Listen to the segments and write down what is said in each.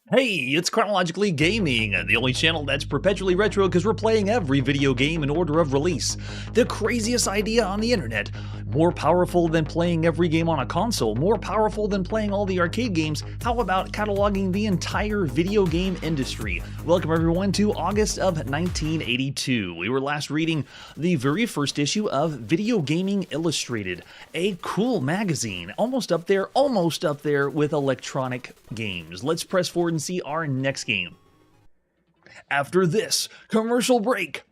Hey, it's Chronologically Gaming, the only channel that's perpetually retro because we're playing every video game in order of release. The craziest idea on the internet. More powerful than playing every game on a console, more powerful than playing all the arcade games. How about cataloging the entire video game industry? Welcome everyone to August of 1982. We were last reading the very first issue of Video Gaming Illustrated, a cool magazine, almost up there with electronic games. Let's press forward and see our next game. After this commercial break.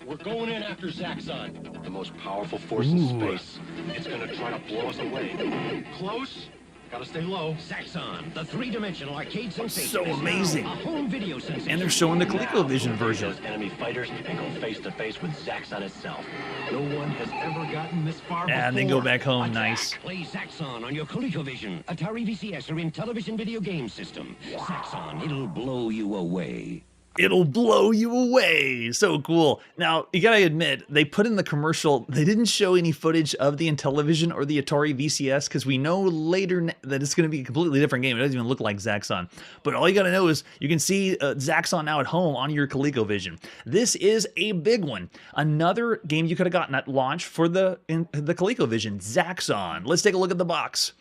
We're going in after Zaxxon, the most powerful force in space. It's gonna try to blow us away. Close. Gotta stay low. Zaxxon, the three-dimensional arcade sensation. So amazing. A home video sensation. And they're showing the ColecoVision version. Those enemy fighters and go face to face with Zaxxon itself. No one has ever gotten this far before. And they go back home. Attack. Nice. Play Zaxxon on your ColecoVision, Atari VCS, or in television video game system. Zaxxon, it'll blow you away. It'll blow you away. So cool. Now, you gotta admit, they put in the commercial, they didn't show any footage of the Intellivision or the Atari VCS because we know later that it's going to be a completely different game. It doesn't even look like Zaxxon. But all you gotta know is you can see Zaxxon now at home on your ColecoVision. This is a big one. Another game you could have gotten at launch for the ColecoVision, Zaxxon. Let's take a look at the box.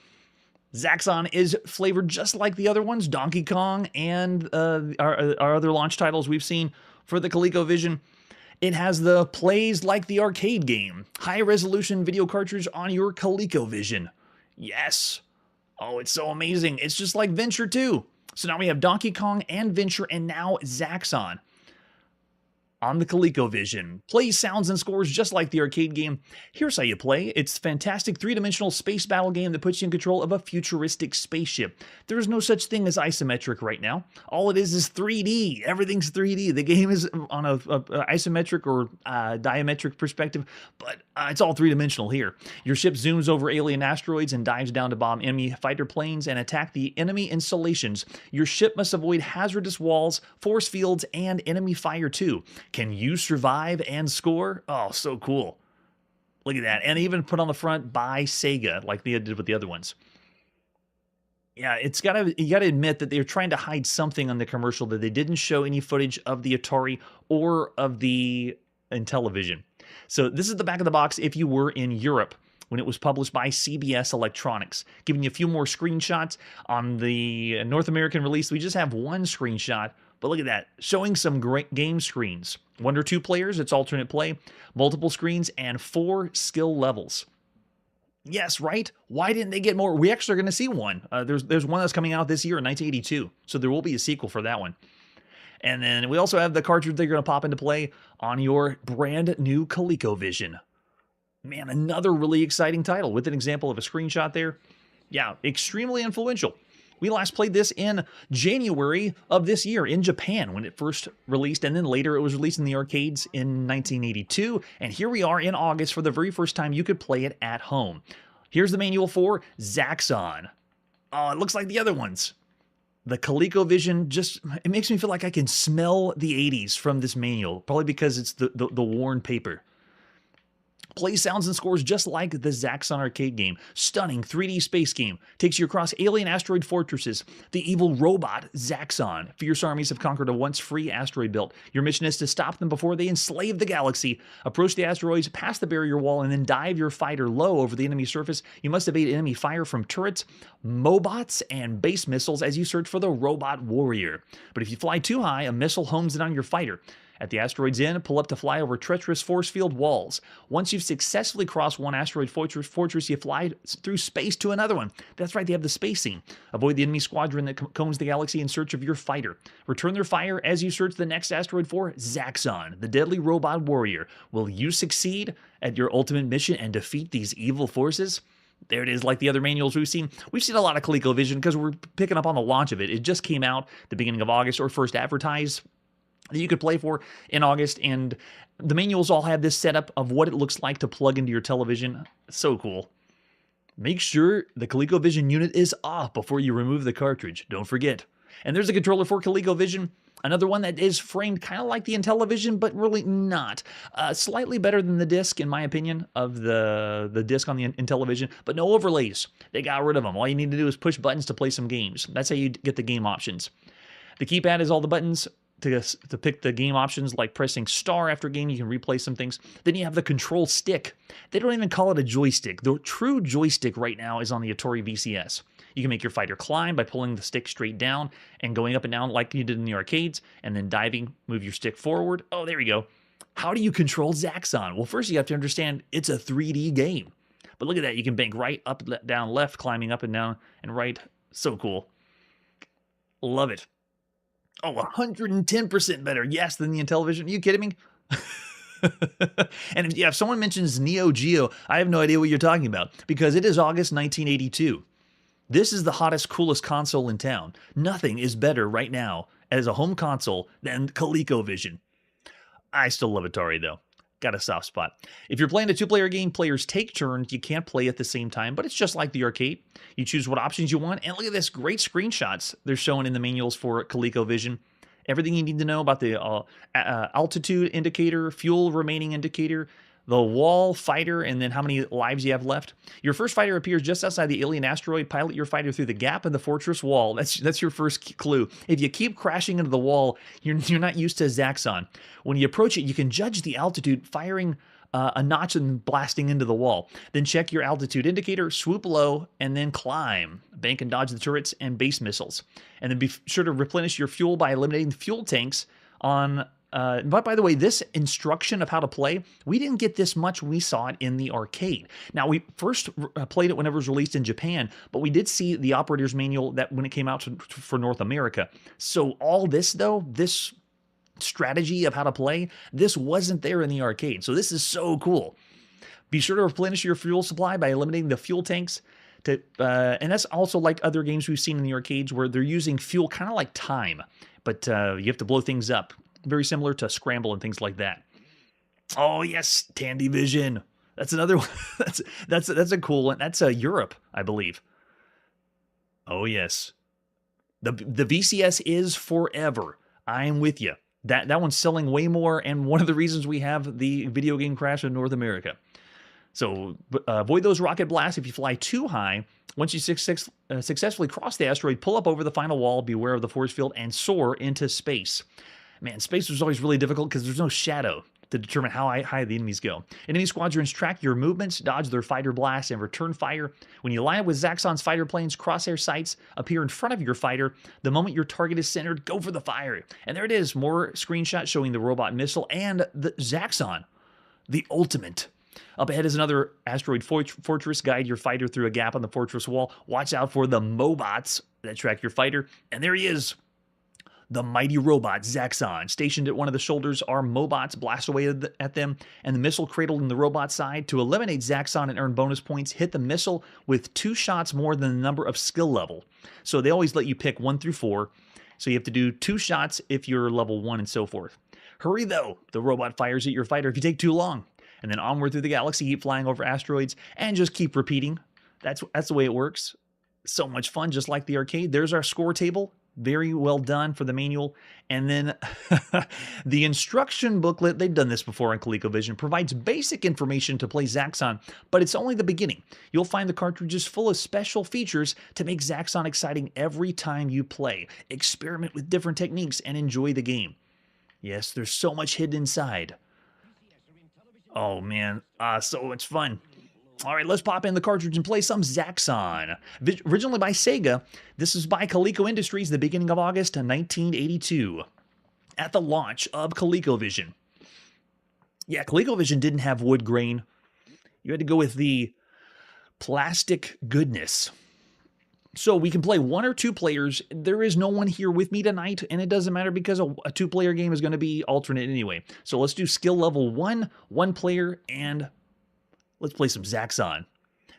Zaxxon is flavored just like the other ones, Donkey Kong and our other launch titles we've seen for the ColecoVision. It has the plays like the arcade game, high-resolution video cartridge on your ColecoVision. Yes. Oh, it's so amazing. It's just like Venture 2. So now we have Donkey Kong and Venture and now Zaxxon on the ColecoVision. Plays, sounds, and scores just like the arcade game. Here's how you play. It's a fantastic three-dimensional space battle game that puts you in control of a futuristic spaceship. There is no such thing as isometric right now. All it is 3D. Everything's 3D. The game is on a isometric or diametric perspective, but it's all three-dimensional here. Your ship zooms over alien asteroids and dives down to bomb enemy fighter planes and attack the enemy installations. Your ship must avoid hazardous walls, force fields, and enemy fire too. Can you survive and score? Oh, so cool. Look at that. And even put on the front by Sega, like they did with the other ones. Yeah, you gotta admit that they're trying to hide something on the commercial, that they didn't show any footage of the Atari or of the Intellivision. So this is the back of the box if you were in Europe when it was published by CBS Electronics. Giving you a few more screenshots. On the North American release, we just have one screenshot. But look at that, showing some great game screens. 1 or 2 players, it's alternate play, multiple screens, and 4 skill levels. Yes, right? Why didn't they get more? We actually are going to see one. There's one that's coming out this year in 1982, so there will be a sequel for that one. And then we also have the cartridge they're going to pop into play on your brand new ColecoVision. Man, another really exciting title with an example of a screenshot there. Yeah, extremely influential. We last played this in January of this year in Japan when it first released, and then later it was released in the arcades in 1982, and here we are in August for the very first time you could play it at home. Here's the manual for Zaxxon. Oh, it looks like the other ones. The ColecoVision it makes me feel like I can smell the 80s from this manual, probably because it's the worn paper. Plays, sounds, and scores just like the Zaxxon arcade game. Stunning 3D space game. Takes you across alien asteroid fortresses. The evil robot, Zaxxon. Fierce armies have conquered a once-free asteroid belt. Your mission is to stop them before they enslave the galaxy. Approach the asteroids, pass the barrier wall, and then dive your fighter low over the enemy surface. You must evade enemy fire from turrets, mobots, and base missiles as you search for the robot warrior. But if you fly too high, a missile homes in on your fighter. At the asteroid's end, pull up to fly over treacherous force field walls. Once you've successfully crossed one asteroid fortress, you fly through space to another one. That's right, they have the space scene. Avoid the enemy squadron that combs the galaxy in search of your fighter. Return their fire as you search the next asteroid for Zaxxon, the deadly robot warrior. Will you succeed at your ultimate mission and defeat these evil forces? There it is, like the other manuals we've seen. We've seen a lot of ColecoVision because we're picking up on the launch of it. It just came out the beginning of August, or first advertised, that you could play for in August, and the manuals all have this setup of what it looks like to plug into your television. So cool. Make sure the ColecoVision unit is off before you remove the cartridge. Don't forget. And there's a controller for ColecoVision. Another one that is framed kind of like the Intellivision, but really not. Slightly better than the disc, in my opinion, of the disc on the Intellivision, but no overlays. They got rid of them. All you need to do is push buttons to play some games. That's how you get the game options. The keypad is all the buttons to pick the game options, like pressing star after game. You can replay some things. Then you have the control stick. They don't even call it a joystick. The true joystick right now is on the Atari VCS. You can make your fighter climb by pulling the stick straight down and going up and down like you did in the arcades, and then diving, move your stick forward. Oh, there we go. How do you control Zaxxon? Well, first you have to understand it's a 3D game. But look at that. You can bank right, up, down, left, climbing up and down and right. So cool. Love it. Oh, 110% better. Yes, than the Intellivision. Are you kidding me? And if someone mentions Neo Geo, I have no idea what you're talking about, because it is August 1982. This is the hottest, coolest console in town. Nothing is better right now as a home console than ColecoVision. I still love Atari, though. Got a soft spot. If you're playing a two-player game, players take turns. You can't play at the same time, but it's just like the arcade. You choose what options you want, and look at this, great screenshots they're showing in the manuals for ColecoVision. Everything you need to know about the altitude indicator, fuel remaining indicator, the wall, fighter, and then how many lives you have left. Your first fighter appears just outside the alien asteroid. Pilot your fighter through the gap in the fortress wall. That's your first clue. If you keep crashing into the wall, you're not used to Zaxxon. When you approach it, you can judge the altitude, firing a notch and blasting into the wall. Then check your altitude indicator, swoop low, and then climb. Bank and dodge the turrets and base missiles. And then be sure to replenish your fuel by eliminating the fuel tanks on... but by the way, this instruction of how to play, we didn't get this much when we saw it in the arcade. Now, we first played it whenever it was released in Japan, but we did see the operator's manual that when it came out for North America. So all this, though, this strategy of how to play, this wasn't there in the arcade. So this is so cool. Be sure to replenish your fuel supply by eliminating the fuel tanks. And that's also like other games we've seen in the arcades where they're using fuel kind of like time, but you have to blow things up. Very similar to Scramble and things like that. Oh yes, Tandy Vision. That's another one. That's a cool one. That's Europe, I believe. Oh yes, the VCS is forever. I'm with you. That one's selling way more, and one of the reasons we have the video game crash in North America. So avoid those rocket blasts if you fly too high. Once you successfully cross the asteroid, pull up over the final wall, beware of the force field, and soar into space. Man, space was always really difficult because there's no shadow to determine how high the enemies go. Enemy squadrons track your movements, dodge their fighter blasts, and return fire. When you line up with Zaxxon's fighter planes, crosshair sights appear in front of your fighter. The moment your target is centered, go for the fire. And there it is, more screenshots showing the robot missile and the Zaxxon, the ultimate. Up ahead is another asteroid fortress. Guide your fighter through a gap on the fortress wall. Watch out for the Mobots that track your fighter. And there he is. The mighty robot, Zaxxon. Stationed at one of the shoulders are Mobots. Blast away at them, and the missile cradled in the robot side. To eliminate Zaxxon and earn bonus points, hit the missile with 2 shots more than the number of skill level. So they always let you pick 1 through 4. So you have to do 2 shots if you're level 1 and so forth. Hurry though, the robot fires at your fighter if you take too long. And then onward through the galaxy, keep flying over asteroids, and just keep repeating. That's the way it works. So much fun, just like the arcade. There's our score table. Very well done for the manual. And then the instruction booklet, they've done this before on ColecoVision, provides basic information to play Zaxxon, but it's only the beginning. You'll find the cartridges full of special features to make Zaxxon exciting every time you play. Experiment with different techniques and enjoy the game. Yes, there's so much hidden inside. Oh man, so much fun. All right, let's pop in the cartridge and play some Zaxxon. Originally by Sega, this is by Coleco Industries, the beginning of August 1982, at the launch of ColecoVision. Yeah, ColecoVision didn't have wood grain. You had to go with the plastic goodness. So we can play 1 or 2 players. There is no one here with me tonight, and it doesn't matter because a 2-player game is going to be alternate anyway. So let's do skill level 1, 1 player, and let's play some Zaxxon.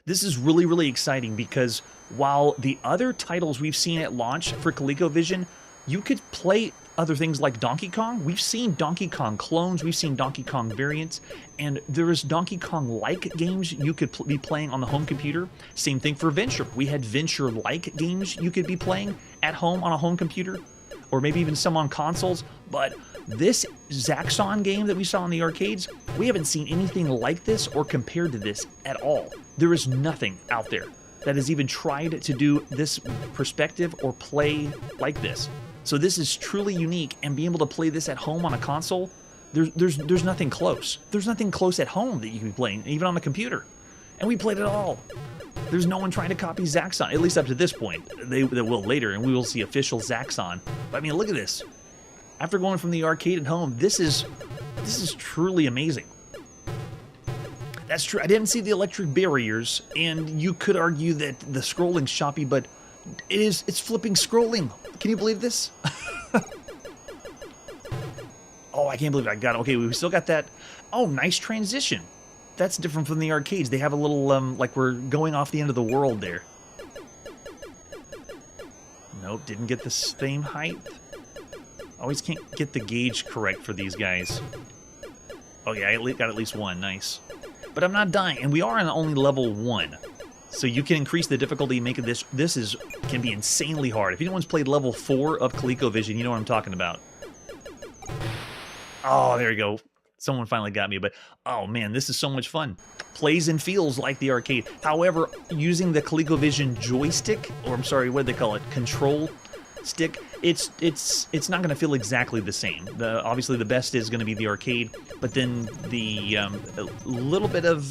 This is really, really exciting because while the other titles we've seen at launch for ColecoVision, you could play other things like Donkey Kong. We've seen Donkey Kong clones, we've seen Donkey Kong variants, and there is Donkey Kong-like games you could be playing on the home computer. Same thing for Venture. We had Venture-like games you could be playing at home on a home computer. or maybe even some on consoles, but this Zaxxon game that we saw in the arcades, we haven't seen anything like this or compared to this at all. There is nothing out there that has even tried to do this perspective or play like this. So this is truly unique, and being able to play this at home on a console, there's nothing close. There's nothing close at home that you can be playing, even on a computer. And we played it all. There's no one trying to copy Zaxxon, at least up to this point. They will later, and we will see official Zaxxon. But I mean, look at this. After going from the arcade at home, this is truly amazing. That's true. I didn't see the electric barriers, and you could argue that the scrolling's choppy, but it's flipping scrolling. Can you believe this? Oh, I can't believe I got it. Okay, we still got that. Oh, nice transition. That's different from the arcades. They have a little, like we're going off the end of the world there. Nope, didn't get the same height. Always can't get the gauge correct for these guys. Oh yeah, I got at least one. Nice. But I'm not dying, and we are on only level 1. So you can increase the difficulty and make it this can be insanely hard. If anyone's played level 4 of ColecoVision, you know what I'm talking about. Oh, there you go. Someone finally got me, but oh man, this is so much fun. Plays and feels like the arcade. However, using the ColecoVision joystick, or I'm sorry, what do they call it? Control stick. It's not going to feel exactly the same. Obviously the best is going to be the arcade, but then the a little bit of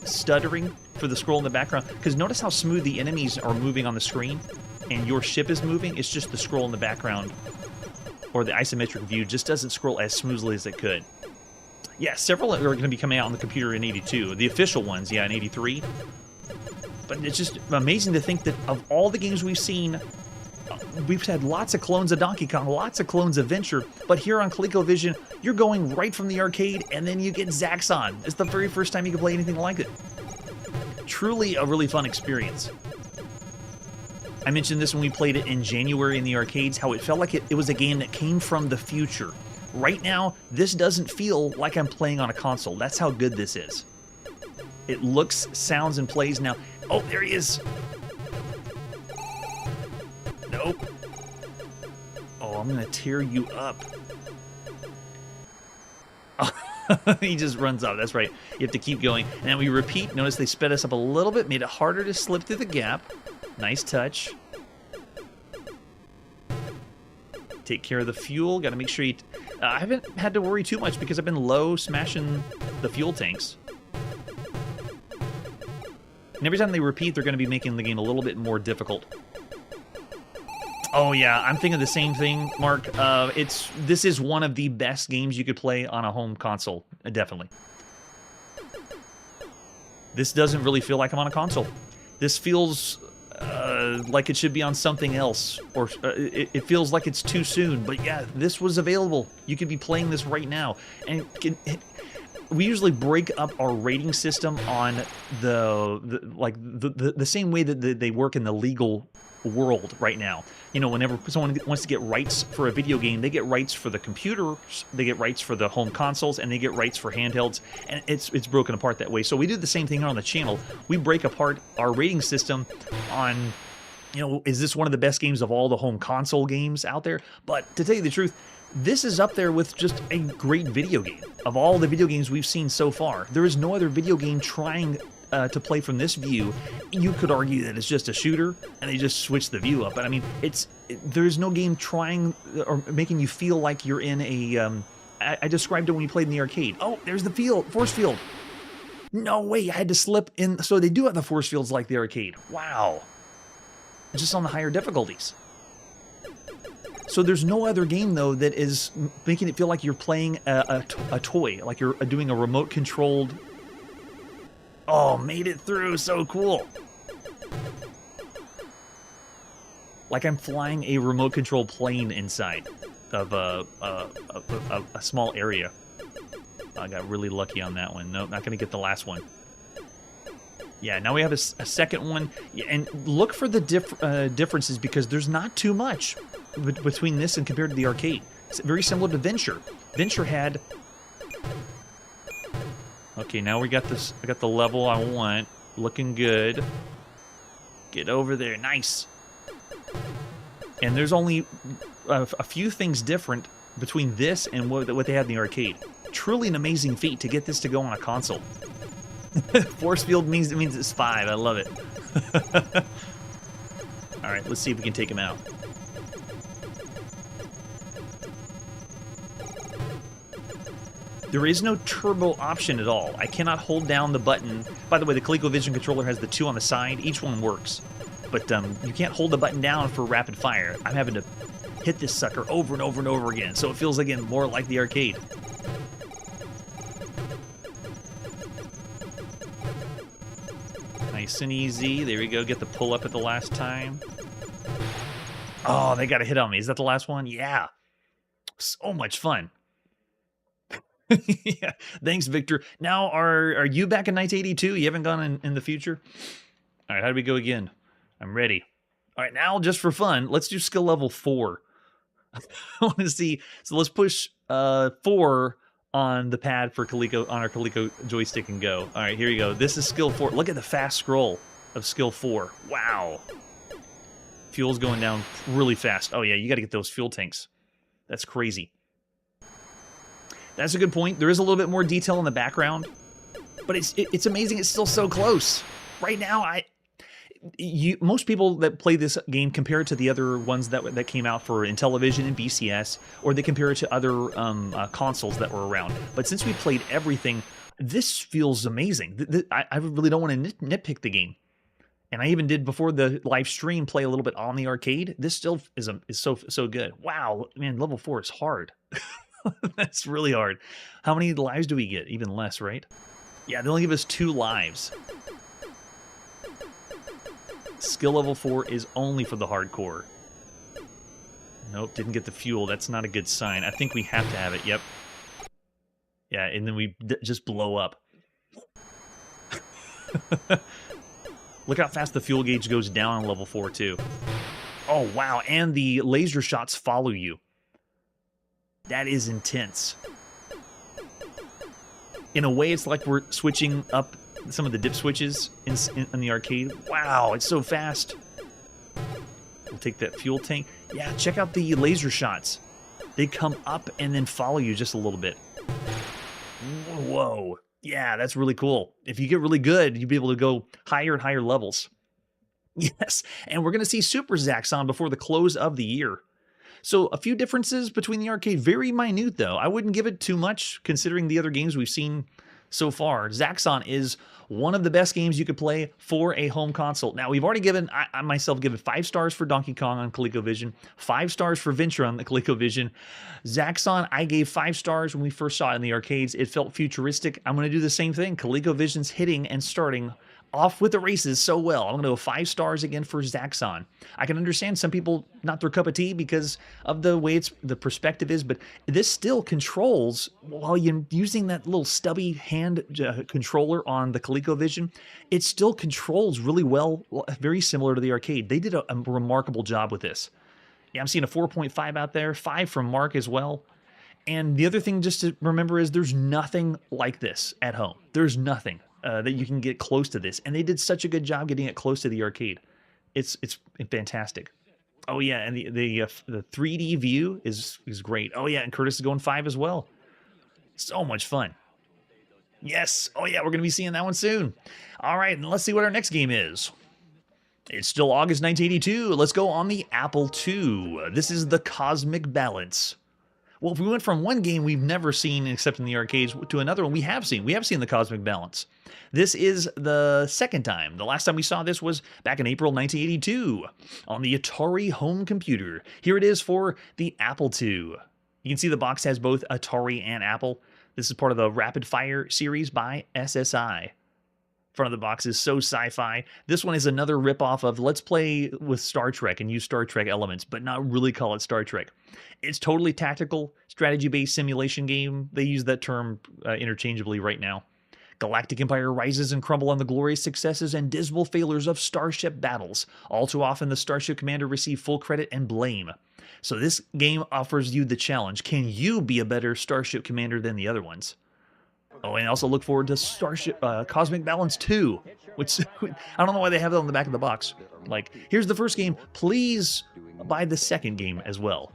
stuttering for the scroll in the background. Because notice how smooth the enemies are moving on the screen, and your ship is moving. It's just the scroll in the background, or the isometric view just doesn't scroll as smoothly as it could. Yeah, several are going to be coming out on the computer in 82. The official ones, yeah, in 83. But it's just amazing to think that of all the games we've seen, we've had lots of clones of Donkey Kong, lots of clones of Venture, but here on ColecoVision, you're going right from the arcade, and then you get Zaxxon. It's the very first time you can play anything like it. Truly a really fun experience. I mentioned this when we played it in January in the arcades, how it felt like it was a game that came from the future. Right now, this doesn't feel like I'm playing on a console. That's how good this is. It looks, sounds, and plays now. Oh, there he is. Nope. Oh, I'm going to tear you up. He just runs off. That's right. You have to keep going. And then we repeat. Notice they sped us up a little bit, made it harder to slip through the gap. Nice touch. Take care of the fuel. Got to make sure you... I haven't had to worry too much because I've been low smashing the fuel tanks. And every time they repeat, they're going to be making the game a little bit more difficult. Oh yeah, I'm thinking the same thing, Mark. This is one of the best games you could play on a home console, definitely. This doesn't really feel like I'm on a console. This feels like it should be on something else, or it feels like it's too soon. But yeah, this was available. You could be playing this right now, and we usually break up our rating system on the same way that they work in the legal world right now. You know, whenever someone wants to get rights for a video game, they get rights for the computers, they get rights for the home consoles, and they get rights for handhelds, and it's broken apart that way. So we do the same thing here on the channel. We break apart our rating system on, you know, is this one of the best games of all the home console games out there? But to tell you the truth, this is up there with just a great video game. Of all the video games we've seen so far, there is no other video game trying to play from this view. You could argue that it's just a shooter, and they just switch the view up. But I mean, there's no game trying or making you feel like you're in a. I described it when you played in the arcade. Oh, there's the force field. No way, I had to slip in. So they do have the force fields like the arcade. Wow. Just on the higher difficulties. So there's no other game, though, that is making it feel like you're playing a toy, like you're doing a remote-controlled... Oh, made it through, so cool. Like I'm flying a remote-controlled plane inside of a small area. I got really lucky on that one. Nope, not going to get the last one. Yeah, now we have a second one. Yeah, and look for the differences, because there's not too much between this and compared to the arcade. It's very similar to Venture. Venture had... Okay, now we got this. I got the level I want. Looking good. Get over there. Nice. And there's only a few things different between this and what they had in the arcade. Truly an amazing feat to get this to go on a console. Force field means it's 5. I love it. All right, let's see if we can take him out. There is no turbo option at all. I cannot hold down the button. By the way, the ColecoVision controller has the 2 on the side. Each one works. But you can't hold the button down for rapid fire. I'm having to hit this sucker over and over and over again, so it feels, again, more like the arcade. Nice and easy. There we go. Get the pull up at the last time. Oh, they got a hit on me. Is that the last one? Yeah. So much fun. Yeah. Thanks, Victor. Now, are you back in 1982? You haven't gone in the future? All right, how do we go again? I'm ready. All right, now just for fun, let's do skill level 4. I want to see. So let's push 4 on the pad for Coleco, on our Coleco joystick, and go. All right, here you go. This is skill 4. Look at the fast scroll of skill 4. Wow. Fuel's going down really fast. Oh yeah, you got to get those fuel tanks. That's crazy. That's a good point. There is a little bit more detail in the background, but it's amazing. It's still so close. Right now, most people that play this game compare it to the other ones that came out for Intellivision and BCS, or they compare it to other consoles that were around. But since we played everything, this feels amazing. I really don't want to nitpick the game. And I even did, before the live stream, play a little bit on the arcade. This still is so good. Wow, man, level 4 is hard. That's really hard. How many lives do we get? Even less, right? Yeah, they only give us 2 lives. Skill level 4 is only for the hardcore. Nope, didn't get the fuel. That's not a good sign. I think we have to have it. Yep. Yeah, and then we just blow up. Look how fast the fuel gauge goes down on level 4, too. Oh, wow, and the laser shots follow you. That is intense. In a way, it's like we're switching up some of the dip switches in the arcade. Wow, it's so fast. We'll take that fuel tank. Yeah, check out the laser shots. They come up and then follow you just a little bit. Whoa. Yeah, that's really cool. If you get really good, you'll be able to go higher and higher levels. Yes, and we're going to see Super Zaxxon before the close of the year. So a few differences between the arcade. Very minute, though. I wouldn't give it too much, considering the other games we've seen so far. Zaxxon is one of the best games you could play for a home console. Now, we've already given, I myself given 5 stars for Donkey Kong on ColecoVision, 5 stars for Venture on the ColecoVision. Zaxxon, I gave 5 stars when we first saw it in the arcades. It felt futuristic. I'm going to do the same thing. ColecoVision's hitting and starting off with the races so well. I'm going to go 5 stars again for Zaxxon. I can understand some people not their cup of tea because of the way the perspective is, but this still controls, while you're using that little stubby hand controller on the ColecoVision, it still controls really well, very similar to the arcade. They did a remarkable job with this. Yeah, I'm seeing a 4.5 out there, 5 from Mark as well. And the other thing just to remember is there's nothing like this at home. There's nothing that you can get close to this, and they did such a good job getting it close to the arcade. It's fantastic. Oh yeah, and the 3D view is great. Oh yeah, and Curtis is going 5 as well. So much fun. Yes. Oh yeah, we're gonna be seeing that one soon. All right, and let's see what our next game is. It's still August 1982. Let's go on the Apple II. This is the Cosmic Balance. Well, if we went from one game we've never seen except in the arcades to another one we have seen. We have seen the Cosmic Balance. This is the second time. The last time we saw this was back in April 1982 on the Atari home computer. Here it is for the Apple II. You can see the box has both Atari and Apple. This is part of the Rapid Fire series by SSI. Front of the box is so sci-fi. This one is another ripoff of let's play with Star Trek and use Star Trek elements, but not really call it Star Trek. It's totally tactical, strategy-based simulation game. They use that term interchangeably right now. Galactic Empire rises and crumble on the glorious successes and dismal failures of starship battles. All too often, the starship commander receives full credit and blame. So this game offers you the challenge. Can you be a better starship commander than the other ones? Oh, and also look forward to Starship Cosmic Balance 2, which I don't know why they have that on the back of the box. Like, here's the first game. Please buy the second game as well.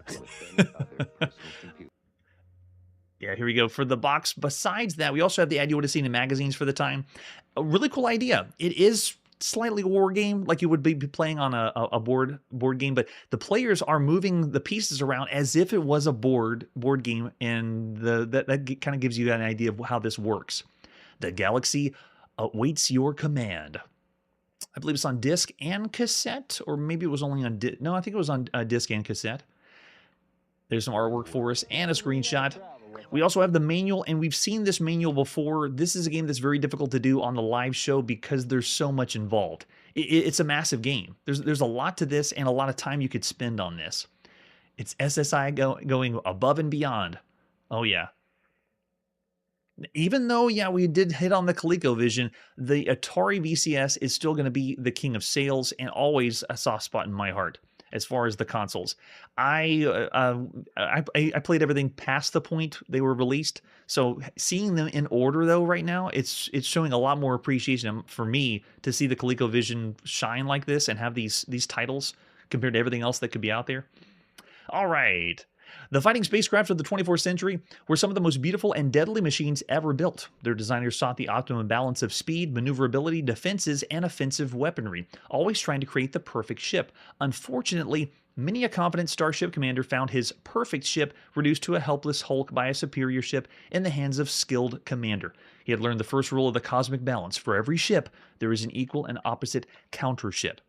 with any other person's computer. Yeah, here we go. For the box, besides that, we also have the idea what is seen in magazines for the time. A really cool idea. It is slightly a war game, like you would be playing on a board game, but the players are moving the pieces around as if it was a board game, and that kind of gives you an idea of how this works. The galaxy awaits your command. I believe it's on disc and cassette, or maybe it was only on no, I think it was on disc and cassette. There's some artwork for us and a screenshot. We also have the manual, and we've seen this manual before. This is a game that's very difficult to do on the live show because there's so much involved. It's a massive game. There's a lot to this and a lot of time you could spend on this. It's SSI going above and beyond. Oh, yeah. Even though, yeah, we did hit on the ColecoVision, the Atari VCS is still going to be the king of sales and always a soft spot in my heart. As far as the consoles, I played everything past the point they were released. So seeing them in order though right now, it's showing a lot more appreciation for me to see the ColecoVision shine like this and have these titles compared to everything else that could be out there. All right. The fighting spacecraft of the 24th century were some of the most beautiful and deadly machines ever built. Their designers sought the optimum balance of speed, maneuverability, defenses, and offensive weaponry, always trying to create the perfect ship. Unfortunately, many a confident starship commander found his perfect ship reduced to a helpless hulk by a superior ship in the hands of skilled commander. He had learned the first rule of the cosmic balance. For every ship, there is an equal and opposite counter ship.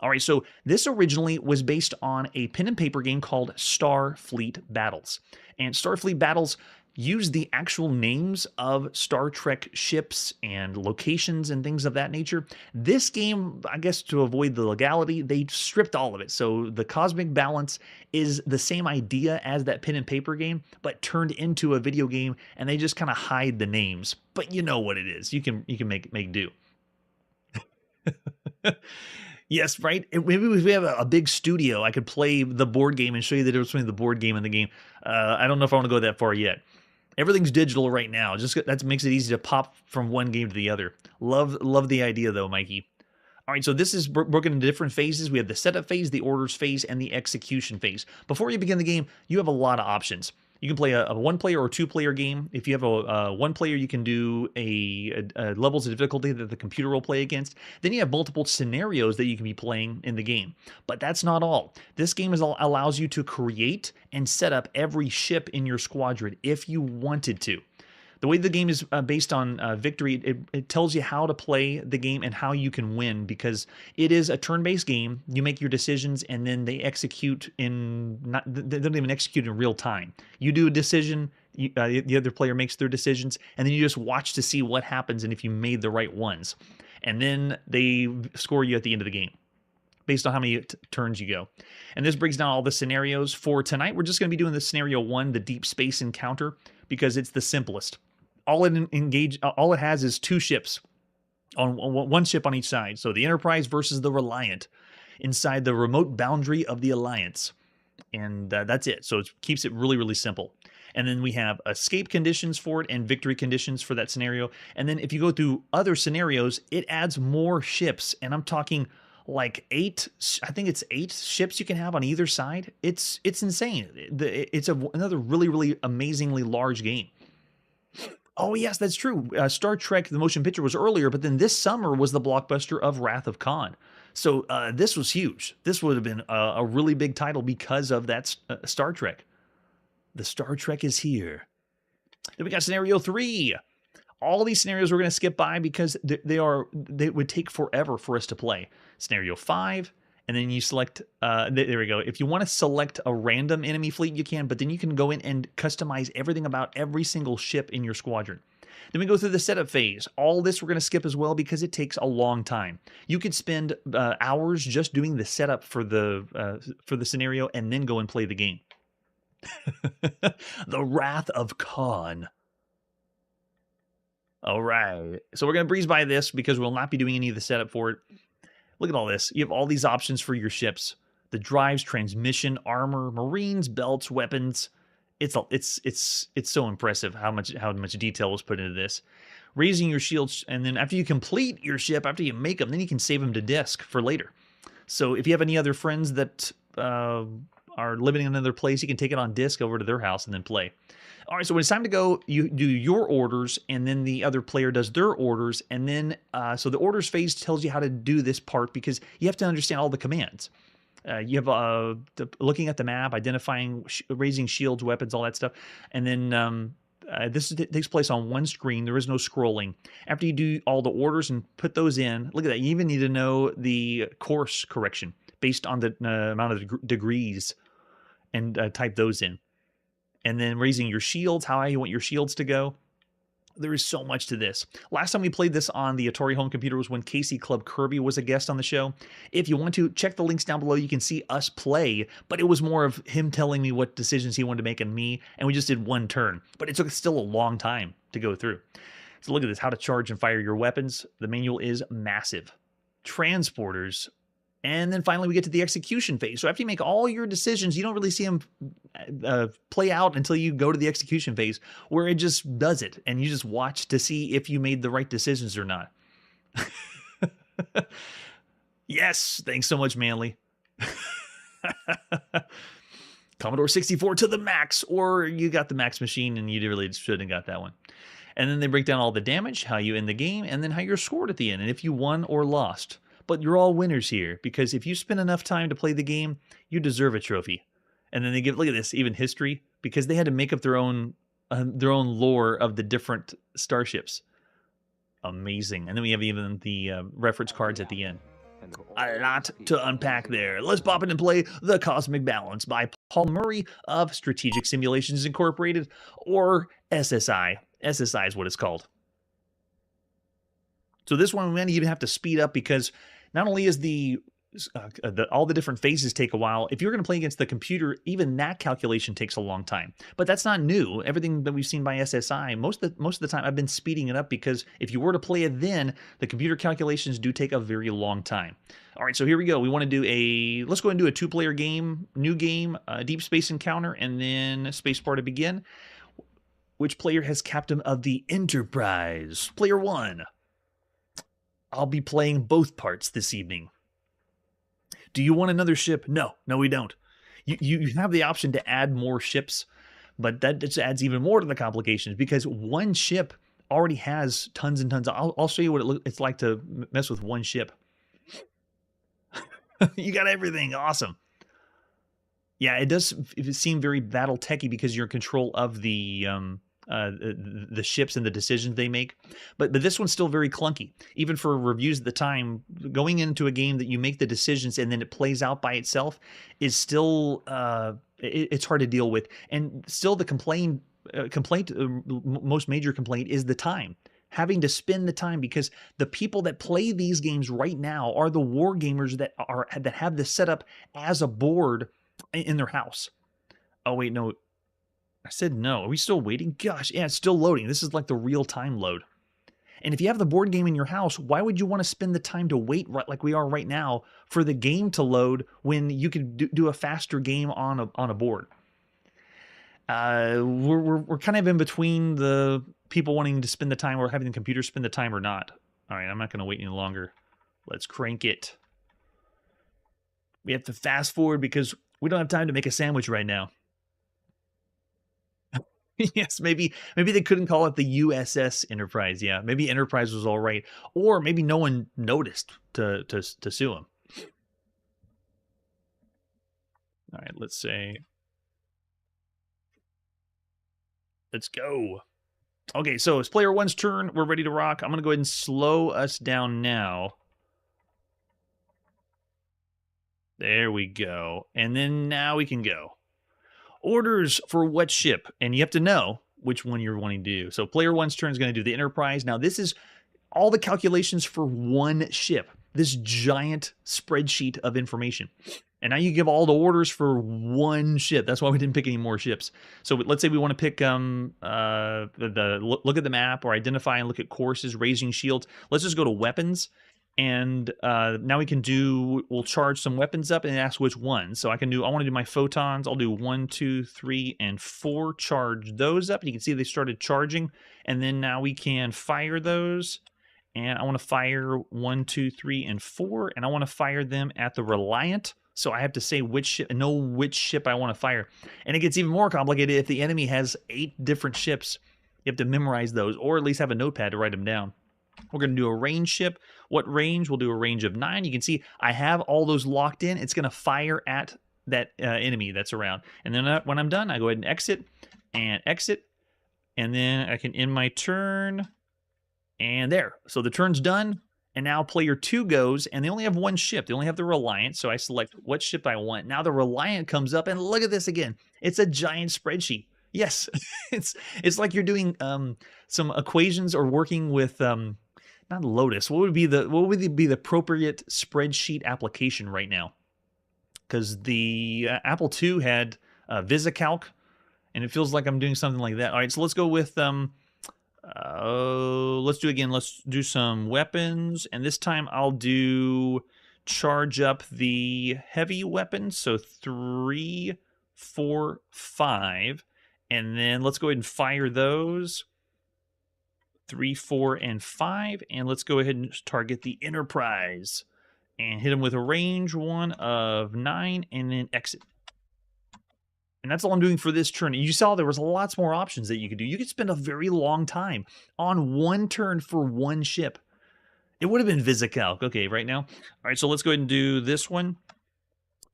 All right, so this originally was based on a pen and paper game called Starfleet Battles. And Starfleet Battles used the actual names of Star Trek ships and locations and things of that nature. This game, I guess to avoid the legality, they stripped all of it. So the cosmic balance is the same idea as that pen and paper game, but turned into a video game, and they just kind of hide the names. But you know what it is. You can make do. Yes, right? Maybe if we have a big studio, I could play the board game and show you the difference between the board game and the game. I don't know if I want to go that far yet. Everything's digital right now. Just that makes it easy to pop from one game to the other. Love the idea, though, Mikey. All right, so this is broken into different phases. We have the setup phase, the orders phase, and the execution phase. Before you begin the game, you have a lot of options. You can play a one-player or two-player game. If you have a one-player, you can do a levels of difficulty that the computer will play against. Then you have multiple scenarios that you can be playing in the game. But that's not all. This game allows you to create and set up every ship in your squadron if you wanted to. The way the game is based on victory, it tells you how to play the game and how you can win because it is a turn-based game. You make your decisions and then they execute they don't even execute in real time. You do a decision, the other player makes their decisions, and then you just watch to see what happens and if you made the right ones. And then they score you at the end of the game based on how many turns you go. And this breaks down all the scenarios. For tonight, we're just going to be doing the scenario 1, the deep space encounter, because it's the simplest. All it has is two ships, on one ship on each side. So the Enterprise versus the Reliant inside the remote boundary of the Alliance. And that's it. So it keeps it really, really simple. And then we have escape conditions for it and victory conditions for that scenario. And then if you go through other scenarios, it adds more ships. And I'm talking like 8, I think it's 8 ships you can have on either side. It's insane. It's another really, really amazingly large game. Oh, yes, that's true. Star Trek, the motion picture, was earlier, but then this summer was the blockbuster of Wrath of Khan. So this was huge. This would have been a really big title because of that Star Trek. The Star Trek is here. Then we got scenario 3. All these scenarios we're going to skip by because they would take forever for us to play. Scenario 5. And then you select, there we go. If you want to select a random enemy fleet, you can, but then you can go in and customize everything about every single ship in your squadron. Then we go through the setup phase. All this we're going to skip as well because it takes a long time. You could spend hours just doing the setup for the scenario and then go and play the game. The Wrath of Khan. All right. So we're going to breeze by this because we'll not be doing any of the setup for it. Look at all this. You have all these options for your ships. The drives, transmission, armor, marines, belts, weapons. It's so impressive how much detail was put into this. Raising your shields, and then after you complete your ship, after you make them, then you can save them to disk for later. So if you have any other friends that are living in another place, you can take it on disc over to their house and then play. All right, so when it's time to go, you do your orders, and then the other player does their orders, and then so the orders phase tells you how to do this part because you have to understand all the commands. You have looking at the map, identifying, raising shields, weapons, all that stuff, and then this takes place on one screen. There is no scrolling. After you do all the orders and put those in, look at that. You even need to know the course correction based on the amount of degrees, and type those in. And then raising your shields, how you want your shields to go. There is so much to this. Last time we played this on the Atari home computer was when Casey Club Kirby was a guest on the show. If you want to, check the links down below. You can see us play, but it was more of him telling me what decisions he wanted to make and me, and we just did one turn. But it took still a long time to go through. So look at this, how to charge and fire your weapons. The manual is massive. Transporters. And then finally, we get to the execution phase. So after you make all your decisions, you don't really see them play out until you go to the execution phase, where it just does it. And you just watch to see if you made the right decisions or not. Yes, thanks so much, Manly. Commodore 64 to the max, or you got the max machine and you really shouldn't have got that one. And then they break down all the damage, how you end the game, and then how you're scored at the end, and if you won or lost. But you're all winners here, because if you spend enough time to play the game, you deserve a trophy. And then they give, look at this, even history, because they had to make up their own lore of the different starships. Amazing. And then we have even the reference cards at the end. A lot to unpack there. Let's pop in and play The Cosmic Balance by Paul Murray of Strategic Simulations Incorporated, or SSI. SSI is what it's called. So this one, we might even have to speed up because not only is all the different phases take a while. If you're going to play against the computer, even that calculation takes a long time. But that's not new. Everything that we've seen by SSI, most of the time I've been speeding it up, because if you were to play it then, the computer calculations do take a very long time. All right, so here we go. We want to do let's go and do a 2-player game, new game, Deep Space Encounter, and then Spacebar to begin. Which player has captain of the Enterprise? Player 1. I'll be playing both parts this evening. Do you want another ship? No, we don't. You have the option to add more ships, but that just adds even more to the complications, because one ship already has tons and tons. I'll show you what it's like to mess with one ship. You got everything. Awesome. Yeah, it does seem very battle techy because you're in control of the ships and the decisions they make, but this one's still very clunky. Even for reviews at the time, going into a game that you make the decisions and then it plays out by itself is still it's hard to deal with. And still, the most major complaint is the time. Having to spend the time, because the people that play these games right now are the war gamers that have this set up as a board in their house. Oh wait, no. I said no. Are we still waiting? Gosh, yeah, it's still loading. This is like the real-time load. And if you have the board game in your house, why would you want to spend the time to wait, like we are right now, for the game to load when you could do a faster game on a board? We're kind of in between the people wanting to spend the time or having the computer spend the time or not. All right, I'm not going to wait any longer. Let's crank it. We have to fast forward because we don't have time to make a sandwich right now. Yes, maybe they couldn't call it the USS Enterprise. Yeah, maybe Enterprise was all right, or maybe no one noticed to sue him. All right, let's go. Okay, so it's player 1's turn. We're ready to rock. I'm gonna go ahead and slow us down now. There we go, and then now we can go. Orders for what ship, and you have to know which one you're wanting to do. So player 1's turn is going to do the Enterprise. Now this is all the calculations for one ship, this giant spreadsheet of information. And now you give all the orders for one ship. That's why we didn't pick any more ships. So let's say we want to pick look at the map, or identify and look at courses, raising shields. Let's just go to weapons. And now we'll charge some weapons up and ask which one. So I want to do my photons. I'll do 1, 2, 3, and 4. Charge those up. And you can see they started charging. And then now we can fire those. And I want to fire 1, 2, 3, and 4. And I want to fire them at the Reliant. So I have to say which ship, know which ship I want to fire. And it gets even more complicated if the enemy has 8 different ships. You have to memorize those, or at least have a notepad to write them down. We're going to do a range ship. What range? We'll do a range of 9. You can see I have all those locked in. It's going to fire at that enemy that's around. And then when I'm done, I go ahead and exit. And then I can end my turn. And there. So the turn's done. And now player 2 goes, and they only have one ship. They only have the Reliant, so I select what ship I want. Now the Reliant comes up, and look at this again. It's a giant spreadsheet. Yes, it's like you're doing some equations or working with not Lotus. What would be the appropriate spreadsheet application right now? Because the Apple II had VisiCalc, and it feels like I'm doing something like that. All right, so let's go with let's do again. Let's do some weapons, and this time I'll do charge up the heavy weapons. So 3, 4, 5, and then let's go ahead and fire those. 3, 4, and 5, and let's go ahead and target the Enterprise and hit them with a range 1 of 9, and then exit. And that's all I'm doing for this turn. You saw there was lots more options that you could do. You could spend a very long time on one turn for one ship. It would have been VisiCalc. Okay, right now. All right, so let's go ahead and do this one.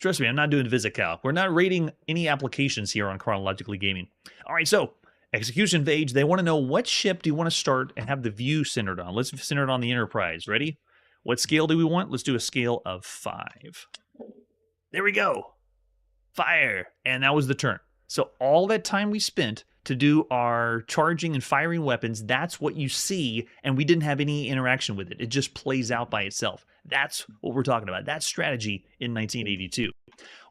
Trust me, I'm not doing VisiCalc. We're not rating any applications here on Chronologically Gaming. All right, so execution phase. They want to know what ship do you want to start and have the view centered on. Let's center it on the Enterprise. Ready? What scale do we want? Let's do a scale of 5. There we go. Fire. And that was the turn. So all that time we spent to do our charging and firing weapons, that's what you see, and we didn't have any interaction with it. It just plays out by itself. That's what we're talking about. That's strategy in 1982.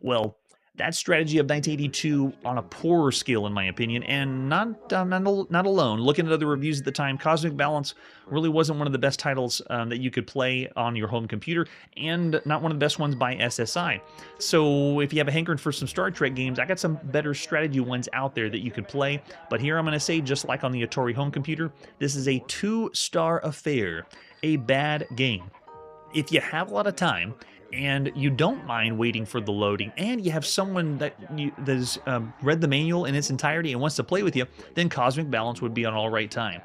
Well, that strategy of 1982 on a poorer scale, in my opinion, and not alone. Looking at other reviews at the time, Cosmic Balance really wasn't one of the best titles that you could play on your home computer, and not one of the best ones by SSI. So if you have a hankering for some Star Trek games, I got some better strategy ones out there that you could play. But here I'm going to say, just like on the Atari home computer, this is a 2-star affair, a bad game. If you have a lot of time, and you don't mind waiting for the loading, and you have someone that has read the manual in its entirety and wants to play with you, then Cosmic Balance would be on all right time.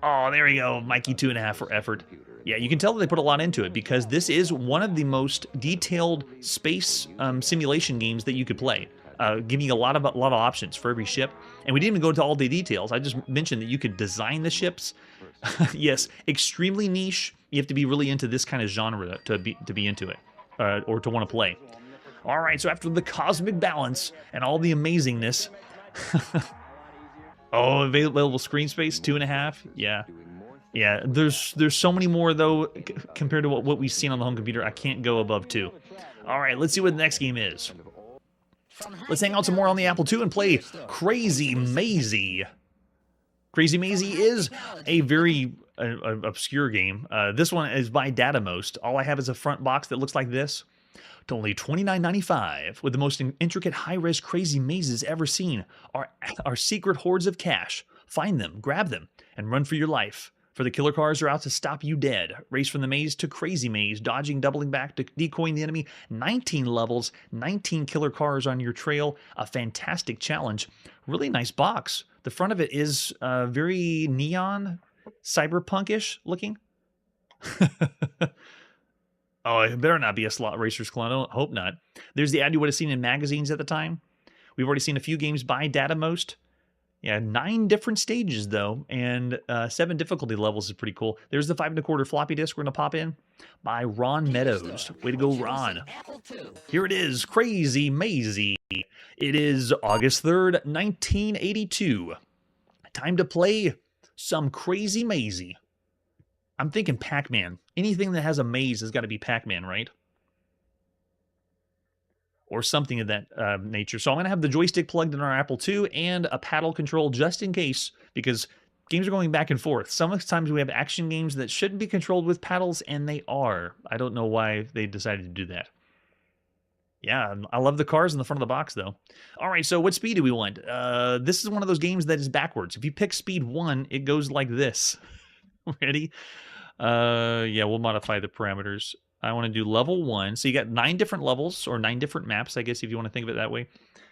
Oh, there we go, Mikey 2.5 for effort. Yeah, you can tell that they put a lot into it, because this is one of the most detailed space simulation games that you could play, giving you a lot of options for every ship. And we didn't even go into all the details. I just mentioned that you could design the ships. Yes, extremely niche. You have to be really into this kind of genre to be into it. Or to want to play. All right, so after the Cosmic Balance and all the amazingness, oh, available screen space 2.5. Yeah. There's so many more though compared to what we've seen on the home computer. I can't go above 2. All right, let's see what the next game is. Let's hang out some more on the Apple II and play Crazy Mazy. Crazy Mazy is a very obscure game. This one is by Datamost. All I have is a front box that looks like this. To only $29.95, with the most intricate high-res crazy mazes ever seen. Our secret hoards of cash. Find them, grab them, and run for your life. For the killer cars are out to stop you dead. Race from the maze to crazy maze, dodging, doubling back, decoying the enemy. 19 levels, 19 killer cars on your trail. A fantastic challenge. Really nice box. The front of it is very neon, cyberpunkish looking. Oh, it better not be a Slot Racers clone. I hope not. There's the ad you would have seen in magazines at the time. We've already seen a few games by Datamost. Yeah, 9 different stages, though, and 7 difficulty levels is pretty cool. There's the 5 1/4 floppy disk we're going to pop in by Ron Meadows. Way to go, Ron. Here it is, Crazy Mazy. It is August 3rd, 1982. Time to play some Crazy Mazy. I'm thinking Pac-Man. Anything that has a maze has got to be Pac-Man, right? Or something of that nature. So I'm going to have the joystick plugged in our Apple II and a paddle control just in case, because games are going back and forth. Sometimes we have action games that shouldn't be controlled with paddles, and they are. I don't know why they decided to do that. Yeah, I love the cars in the front of the box, though. All right, so what speed do we want? This is one of those games that is backwards. If you pick speed 1, it goes like this. Ready? Yeah, we'll modify the parameters. I want to do level 1. So you got 9 different levels, or 9 different maps, I guess, if you want to think of it that way.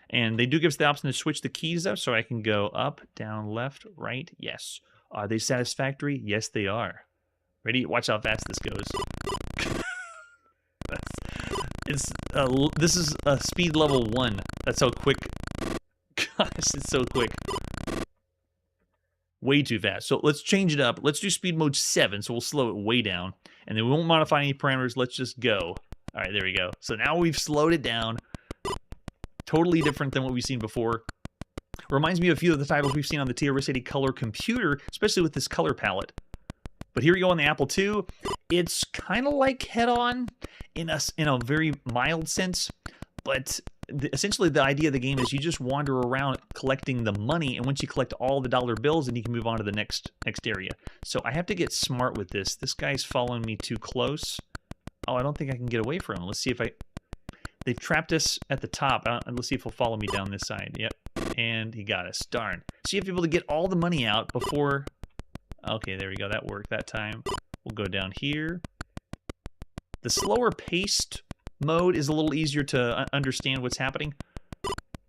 And they do give us the option to switch the keys up, so I can go up, down, left, right. Yes. Are they satisfactory? Yes, they are. Ready? Watch how fast this goes. This is speed level 1. That's how quick. Gosh, it's so quick. Way too fast. So let's change it up. Let's do speed mode 7, so we'll slow it way down. And then we won't modify any parameters. Let's just go. All right, there we go. So now we've slowed it down. Totally different than what we've seen before. Reminds me of a few of the titles we've seen on the TRS-80 Color computer, especially with this color palette. But here we go on the Apple II. It's kind of like Head-On in a very mild sense, but essentially the idea of the game is you just wander around collecting the money, and once you collect all the dollar bills, then you can move on to the next area. So I have to get smart with this. This guy's following me too close. Oh, I don't think I can get away from him. Let's see if They've trapped us at the top. Let's see if he'll follow me down this side. Yep, and he got us. Darn. So you have to be able to get all the money out before... Okay, there we go. That worked that time. We'll go down here. The slower paced mode is a little easier to understand what's happening.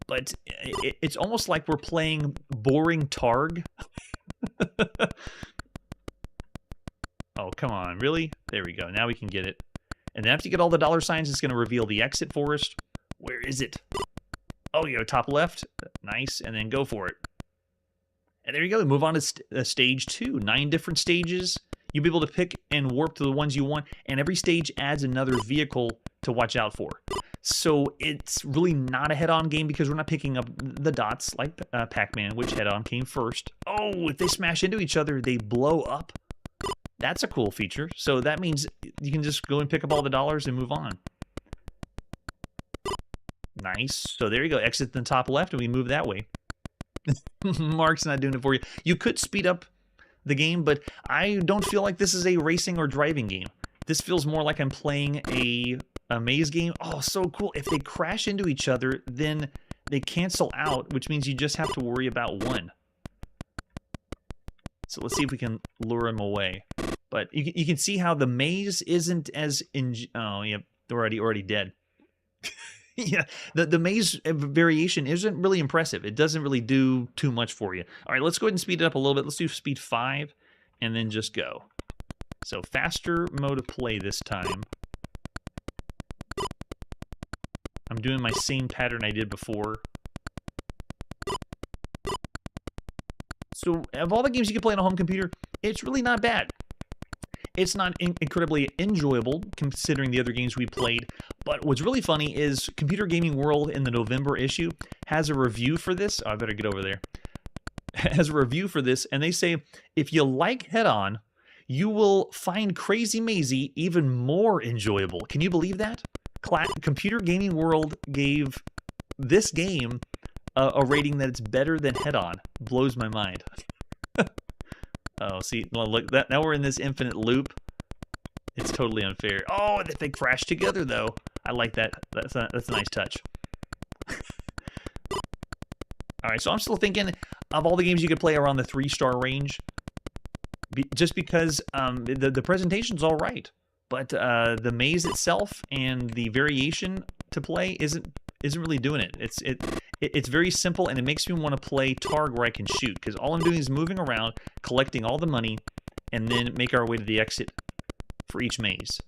But it's almost like we're playing boring Targ. Oh, come on. Really? There we go. Now we can get it. And then after you get all the dollar signs, it's going to reveal the exit for us. Where is it? Oh, you go top left. Nice. And then go for it. And there you go. Move on to stage 2. 9 different stages. You'll be able to pick and warp to the ones you want. And every stage adds another vehicle to watch out for. So it's really not a head-on game because we're not picking up the dots like Pac-Man, which head-on came first. Oh, if they smash into each other, they blow up. That's a cool feature. So that means you can just go and pick up all the dollars and move on. Nice. So there you go. Exit the top left and we move that way. Mark's not doing it for you. You could speed up the game, but I don't feel like this is a racing or driving game. This feels more like I'm playing a maze game. Oh, so cool. If they crash into each other, then they cancel out, which means you just have to worry about one. So let's see if we can lure him away. But you can see how the maze isn't as oh, yeah, they're already dead. Yeah, the maze variation isn't really impressive. It doesn't really do too much for you. All right, let's go ahead and speed it up a little bit. Let's do speed 5 and then just go. So faster mode of play this time. I'm doing my same pattern I did before. So of all the games you can play on a home computer, it's really not bad. It's not incredibly enjoyable considering the other games we played, but what's really funny is Computer Gaming World in the November issue has a review for this. Oh, I better get over there. Has a review for this, and they say, if you like Head-On, you will find Crazy Mazy even more enjoyable. Can you believe that? Computer Gaming World gave this game a rating that it's better than Head-On. Blows my mind. Oh, see, look, now we're in this infinite loop. It's totally unfair. Oh, they crash together, though. I like that. That's a nice touch. All right, so I'm still thinking of all the games you could play around the 3-star range. Just because the presentation's all right, but the maze itself and the variation to play isn't really doing it. It's very simple, and it makes me want to play Targ where I can shoot, because all I'm doing is moving around, collecting all the money, and then make our way to the exit for each maze.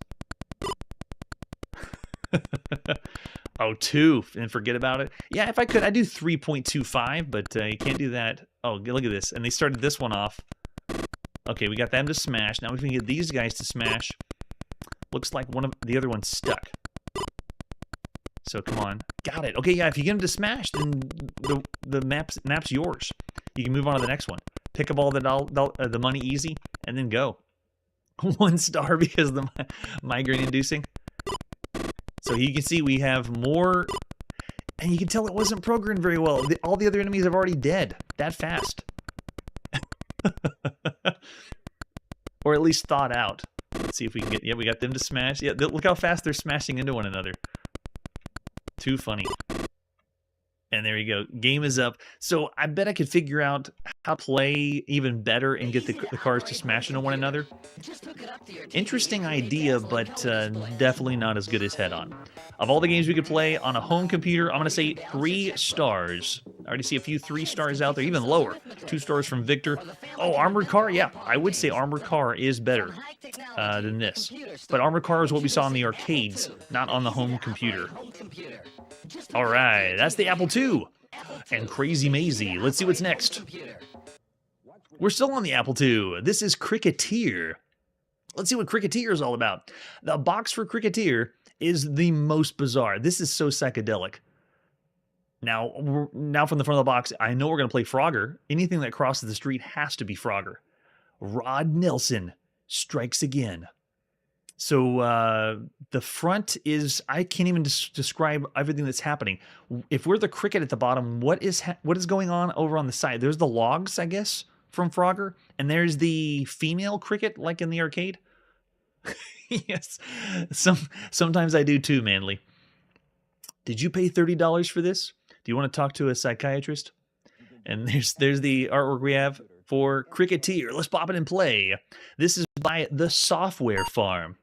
Oh, 2, and forget about it. Yeah, if I could, I'd do 3.25, but you can't do that. Oh, look at this, and they started this one off. Okay, we got them to smash. Now we can get these guys to smash. Looks like one of the other one's stuck. So come on. Got it. Okay, yeah, if you get them to smash, then the map's yours. You can move on to the next one. Pick up all the money easy, and then go. 1 star because of the migraine inducing. So you can see we have more, and you can tell it wasn't programmed very well. All the other enemies are already dead that fast. Or at least thought out. Let's see if we can get... Yeah, we got them to smash. Yeah, look how fast they're smashing into one another. Too funny. And there you go. Game is up. So I bet I could figure out how to play even better and get the cars to smash into one another. Interesting idea, but definitely not as good as Head-On. Of all the games we could play on a home computer, I'm going to say 3 stars. I already see a few 3 stars out there, even lower. 2 stars from Victor. Oh, Armored Car, yeah, I would say Armored Car is better than this. But Armored Car is what we saw in the arcades, not on the home computer. All right, that's the Apple II. And Crazy Mazy. Let's see what's next. We're still on the Apple II. This is Cricketeer. Let's see what Cricketeer is all about. The box for Cricketeer is the most bizarre. This is so psychedelic. Now from the front of the box, I know we're going to play Frogger. Anything that crosses the street has to be Frogger. Rod Nelson strikes again. So the front is, I can't even describe everything that's happening. If we're the cricket at the bottom, what is going on over on the side? There's the logs, I guess, from Frogger, and there's the female cricket like in the arcade. Yes, sometimes I do too, Manly. Did you pay $30 for this? Do you want to talk to a psychiatrist? And there's the artwork we have for Cricketeer. Let's pop it and play. This is by The Software Farm.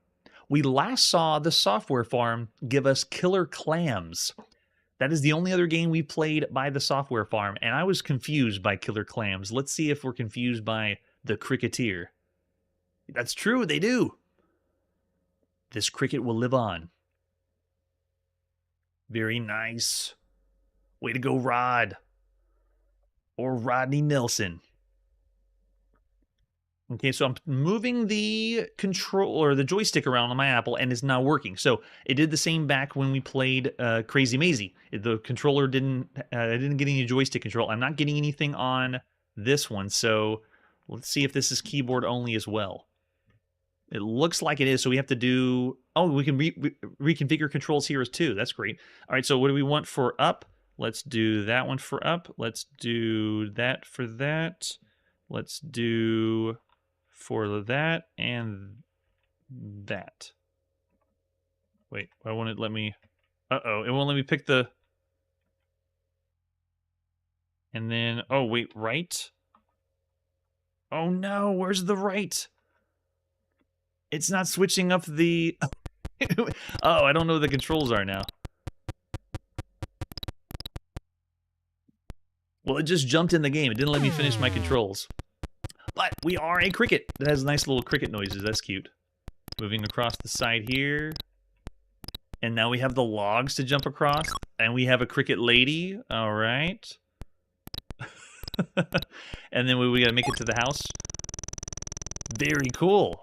We last saw The Software Farm give us Killer Clams. That is the only other game we played by The Software Farm, and I was confused by Killer Clams. Let's see if we're confused by the Cricketeer. That's true, they do. This cricket will live on. Very nice. Way to go, Rod. Or Rodney Nelson. Okay, so I'm moving the control or the joystick around on my Apple, and it's not working. So it did the same back when we played Crazy Mazy. The controller didn't get any joystick control. I'm not getting anything on this one, so let's see if this is keyboard only as well. It looks like it is, so we have to do... Oh, we can reconfigure controls here as too. That's great. All right, so what do we want for up? Let's do that one for up. Let's do that for that. Let's do for that and that. Wait, why won't it let me... Uh-oh, it won't let me pick the... And then... Oh, wait, right? Oh, no, where's the right? It's not switching up the... Oh, I don't know what the controls are now. Well, it just jumped in the game. It didn't let me finish my controls. But we are a cricket that has nice little cricket noises. That's cute. Moving across the side here. And now we have the logs to jump across. And we have a cricket lady. All right. And then we got to make it to the house. Very cool.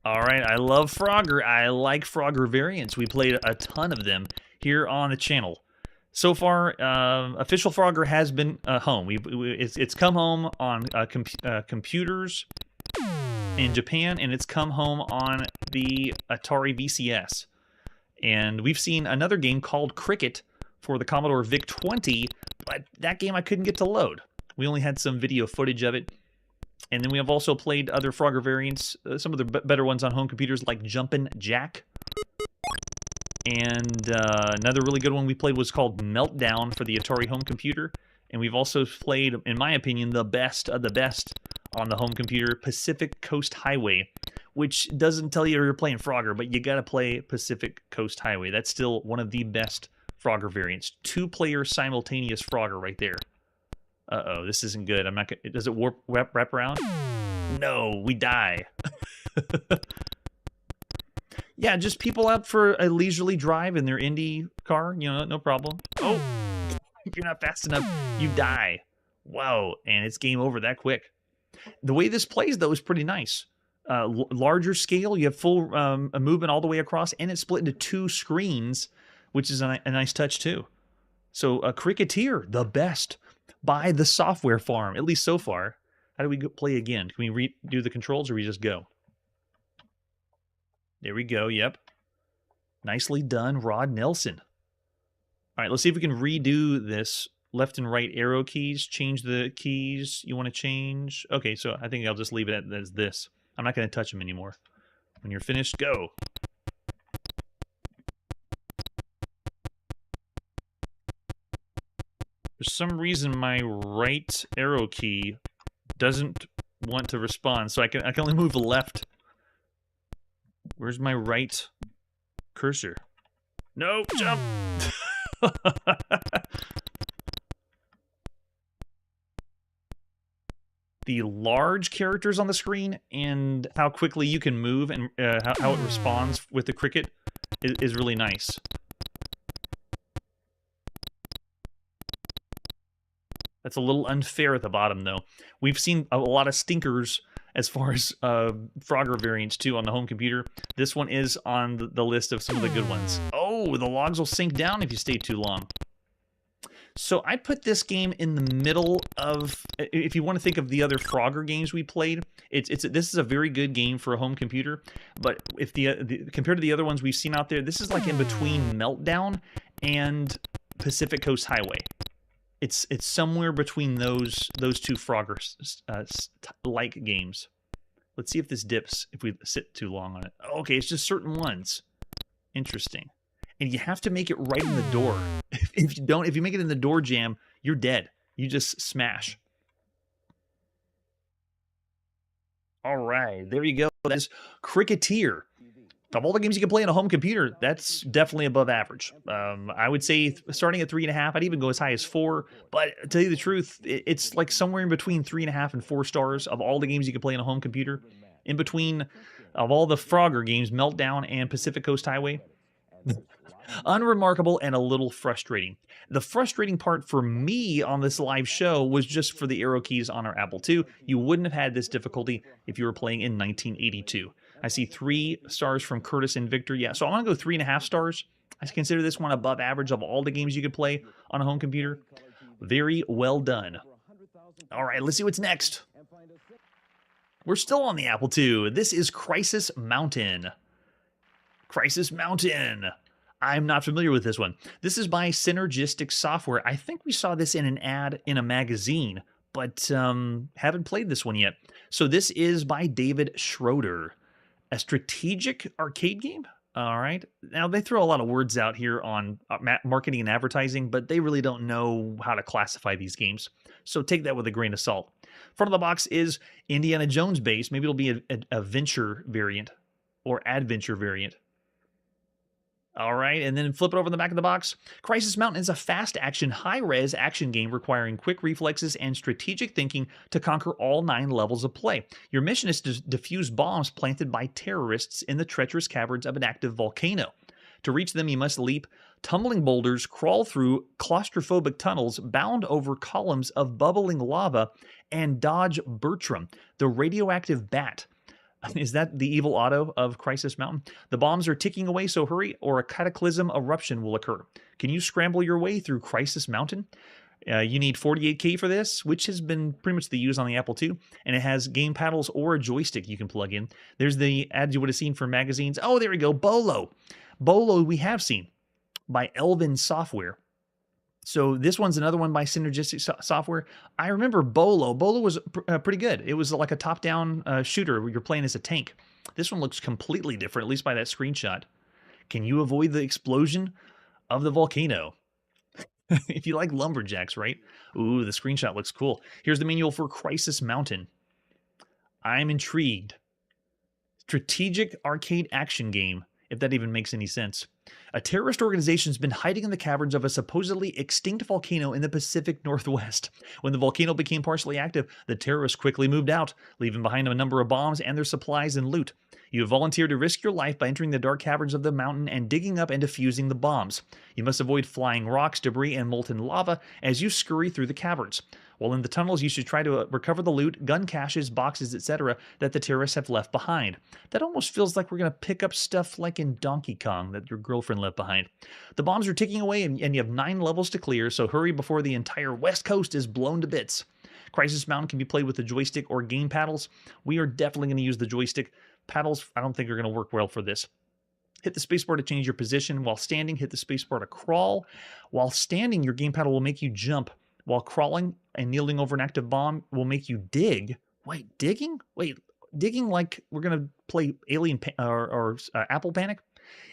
All right, I love Frogger. I like Frogger variants. We played a ton of them here on the channel. So far, official Frogger has been home. It's come home on computers in Japan, and it's come home on the Atari VCS. And we've seen another game called Cricket for the Commodore VIC-20, but that game I couldn't get to load. We only had some video footage of it. And then we have also played other Frogger variants, some of the better ones on home computers like Jumpin' Jack. And another really good one we played was called Meltdown for the Atari home computer. And we've also played, in my opinion, the best of the best on the home computer, Pacific Coast Highway, which doesn't tell you you're playing Frogger, but you gotta play Pacific Coast Highway. That's still one of the best Frogger variants. 2-player simultaneous Frogger right there. Uh-oh, this isn't good. I'm not gonna... Does it wrap around? No, we die. Yeah, just people out for a leisurely drive in their Indy car, you know, no problem. Oh, if you're not fast enough, you die. Whoa, and it's game over that quick. The way this plays, though, is pretty nice. Larger scale, you have full movement all the way across, and it's split into 2 screens, which is a nice touch, too. So, Cricketeer, the best, by The Software Farm, at least so far. How do we play again? Can we redo the controls, or we just go? There we go, yep. Nicely done, Rod Nelson. All right, let's see if we can redo this. Left and right arrow keys, change the keys you want to change. Okay, so I think I'll just leave it as this. I'm not going to touch them anymore. When you're finished, go. For some reason, my right arrow key doesn't want to respond, so I can only move left. Where's my right cursor? No, jump! The large characters on the screen and how quickly you can move and how it responds with the cricket is really nice. That's a little unfair at the bottom, though. We've seen a lot of stinkers as far as Frogger variants, too, on the home computer. This one is on the list of some of the good ones. Oh, the logs will sink down if you stay too long. So I put this game in the middle of, if you want to think of the other Frogger games we played, this is a very good game for a home computer. But if compared to the other ones we've seen out there, this is like in between Meltdown and Pacific Coast Highway. It's somewhere between those two Frogger like games. Let's see if this dips if we sit too long on it. Okay, it's just certain ones. Interesting. And you have to make it right in the door. If you make it in the door jam, you're dead. You just smash. All right, there you go. That's Cricketeer. Of all the games you can play on a home computer, that's definitely above average. I would say starting at 3.5, I'd even go as high as 4. But to tell you the truth, it's like somewhere in between 3.5 and 4 stars of all the games you can play on a home computer. In between of all the Frogger games, Meltdown and Pacific Coast Highway. Unremarkable and a little frustrating. The frustrating part for me on this live show was just for the arrow keys on our Apple II. You wouldn't have had this difficulty if you were playing in 1982. I see 3 stars from Curtis and Victor. Yeah, so I'm going to go 3.5 stars. I consider this one above average of all the games you could play on a home computer. Very well done. All right, let's see what's next. We're still on the Apple II. This is Crisis Mountain. Crisis Mountain. I'm not familiar with this one. This is by Synergistic Software. I think we saw this in an ad in a magazine, but haven't played this one yet. So this is by David Schroeder. A strategic arcade game? All right. Now, they throw a lot of words out here on marketing and advertising, but they really don't know how to classify these games. So take that with a grain of salt. Front of the box is Indiana Jones based. Maybe it'll be a venture variant or adventure variant. All right, and then flip it over in the back of the box. Crisis Mountain is a fast-action, high-res action game requiring quick reflexes and strategic thinking to conquer all 9 levels of play. Your mission is to defuse bombs planted by terrorists in the treacherous caverns of an active volcano. To reach them, you must leap tumbling boulders, crawl through claustrophobic tunnels, bound over columns of bubbling lava, and dodge Bertram, the radioactive bat. Is that the evil Otto of Crisis Mountain? The bombs are ticking away, so hurry, or a cataclysm eruption will occur. Can you scramble your way through Crisis Mountain? You need 48K for this, which has been pretty much the use on the Apple II, and it has game paddles or a joystick you can plug in. There's the ads you would have seen for magazines. Oh, there we go, Bolo. Bolo we have seen by Elvin Software. So this one's another one by Synergistic Software. I remember Bolo. Bolo was pretty good. It was like a top-down shooter where you're playing as a tank. This one looks completely different, at least by that screenshot. Can you avoid the explosion of the volcano? If you like lumberjacks, right? Ooh, the screenshot looks cool. Here's the manual for Crisis Mountain. I'm intrigued. Strategic arcade action game, if that even makes any sense. A terrorist organization has been hiding in the caverns of a supposedly extinct volcano in the Pacific Northwest. When the volcano became partially active, the terrorists quickly moved out, leaving behind a number of bombs and their supplies and loot. You have volunteered to risk your life by entering the dark caverns of the mountain and digging up and defusing the bombs. You must avoid flying rocks, debris, and molten lava as you scurry through the caverns. While in the tunnels, you should try to recover the loot, gun caches, boxes, etc. that the terrorists have left behind. That almost feels like we're going to pick up stuff like in Donkey Kong that your girlfriend left behind. The bombs are ticking away and you have 9 levels to clear, so hurry before the entire West Coast is blown to bits. Crisis Mountain can be played with the joystick or game paddles. We are definitely going to use the joystick. Paddles, I don't think are going to work well for this. Hit the spacebar to change your position. While standing, hit the spacebar to crawl. While standing, your game paddle will make you jump. While crawling and kneeling over an active bomb will make you dig. Wait, digging? Wait, digging like we're going to play Alien or Apple Panic?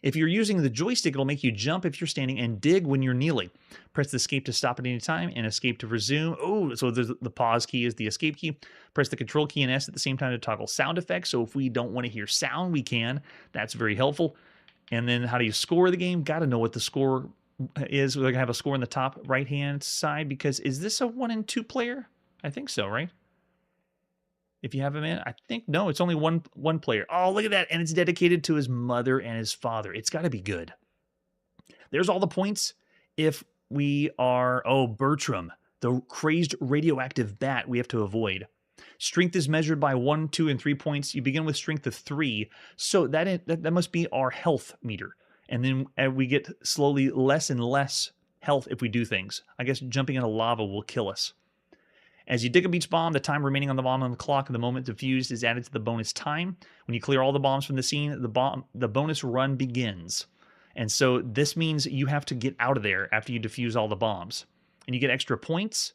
If you're using the joystick, it'll make you jump if you're standing and dig when you're kneeling. Press the escape to stop at any time and escape to resume. Oh, so the pause key is the escape key. Press the control key and S at the same time to toggle sound effects. So if we don't want to hear sound, we can. That's very helpful. And then how do you score the game? Got to know what the score is. We're going to have a score in the top right-hand side because is this a 1 and 2 player? I think so, right? If you have him in, I think, no, it's only one player. Oh, look at that. And it's dedicated to his mother and his father. It's got to be good. There's all the points. If we are, oh, Bertram, the crazed radioactive bat we have to avoid. Strength is measured by 1, 2, and 3 points. You begin with strength of 3. So that must be our health meter. And then we get slowly less and less health if we do things. I guess jumping into lava will kill us. As you dig up each bomb, the time remaining on the bomb on the clock at the moment defused is added to the bonus time. When you clear all the bombs from the scene, the bonus run begins. And so this means you have to get out of there after you defuse all the bombs. And you get extra points.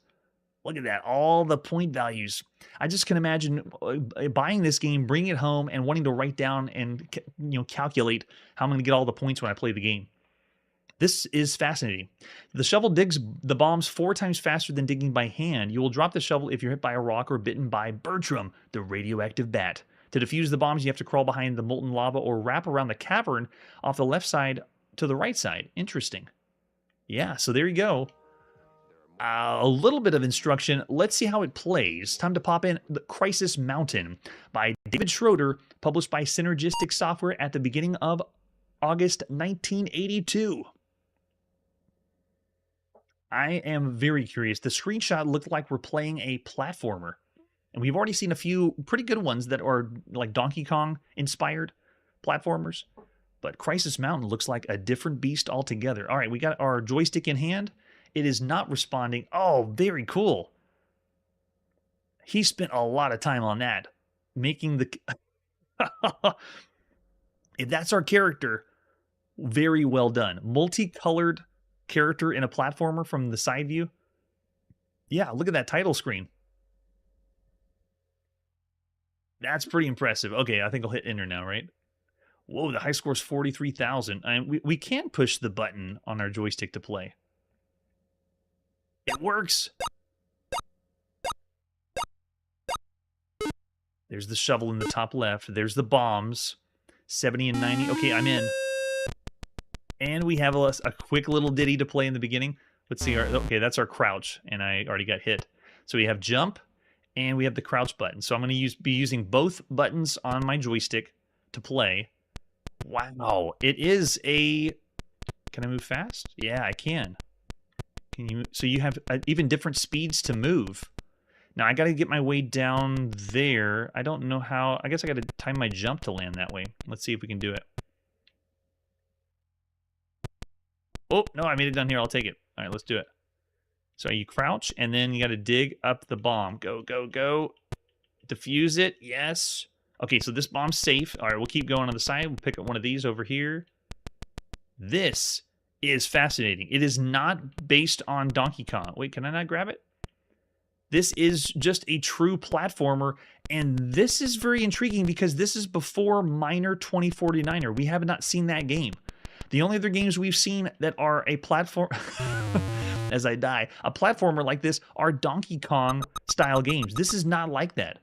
Look at that, all the point values. I just can imagine buying this game, bringing it home, and wanting to write down and calculate how I'm going to get all the points when I play the game. This is fascinating. The shovel digs the bombs 4 times faster than digging by hand. You will drop the shovel if you're hit by a rock or bitten by Bertram, the radioactive bat. To defuse the bombs, you have to crawl behind the molten lava or wrap around the cavern off the left side to the right side. Interesting. Yeah, so there you go. A little bit of instruction. Let's see how it plays. Time to pop in The Crisis Mountain by David Schroeder, published by Synergistic Software at the beginning of August 1982. I am very curious. The screenshot looked like we're playing a platformer. And we've already seen a few pretty good ones that are like Donkey Kong inspired platformers. But Crisis Mountain looks like a different beast altogether. All right, we got our joystick in hand. It is not responding. Oh, very cool. He spent a lot of time on that. Making the... If that's our character, very well done. Multicolored character in a platformer from the side view. Yeah, look at that title screen. That's pretty impressive. Okay, I think I'll hit enter now, right? Whoa, the high score is 43,000. We can push the button on our joystick to play. It works. There's the shovel in the top left. There's the bombs. 70 and 90. Okay, I'm in. And we have a quick little ditty to play in the beginning. Let's see. Okay, that's our crouch, and I already got hit. So we have jump, and we have the crouch button. So I'm going to be using both buttons on my joystick to play. Wow, it is a... Can I move fast? Yeah, I can. Can you? So you have even different speeds to move. Now I got to get my way down there. I don't know how. I guess I got to time my jump to land that way. Let's see if we can do it. Oh, no, I made it down here. I'll take it. All right, let's do it. So you crouch, and then you got to dig up the bomb. Go, go, go. Defuse it. Yes. Okay, so this bomb's safe. All right, we'll keep going on the side. We'll pick up one of these over here. This is fascinating. It is not based on Donkey Kong. Wait, can I not grab it? This is just a true platformer, and this is very intriguing because this is before Miner 2049er. We have not seen that game. The only other games we've seen that are a platform... as I die, a platformer like this are Donkey Kong style games. This is not like that.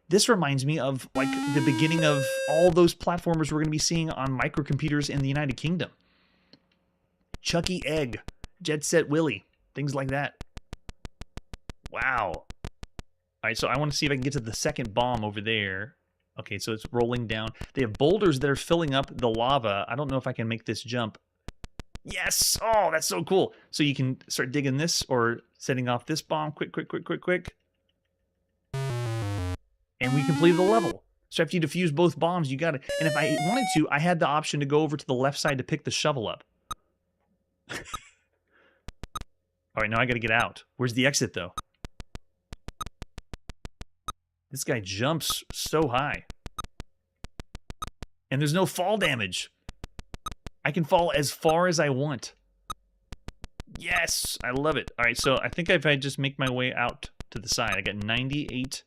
This reminds me of like the beginning of all those platformers we're going to be seeing on microcomputers in the United Kingdom. Chucky Egg, Jet Set Willy, things like that. Wow. All right, so I want to see if I can get to the second bomb over there. Okay, so it's rolling down. They have boulders that are filling up the lava. I don't know if I can make this jump. Yes! Oh, that's so cool. So you can start digging this or setting off this bomb. Quick, quick, quick, quick, quick. And we completed the level. So after you defuse both bombs, you got it. And if I wanted to, I had the option to go over to the left side to pick the shovel up. All right, now I got to get out. Where's the exit, though? This guy jumps so high. And there's no fall damage. I can fall as far as I want. Yes, I love it. All right, so I think if I just make my way out to the side, I got 98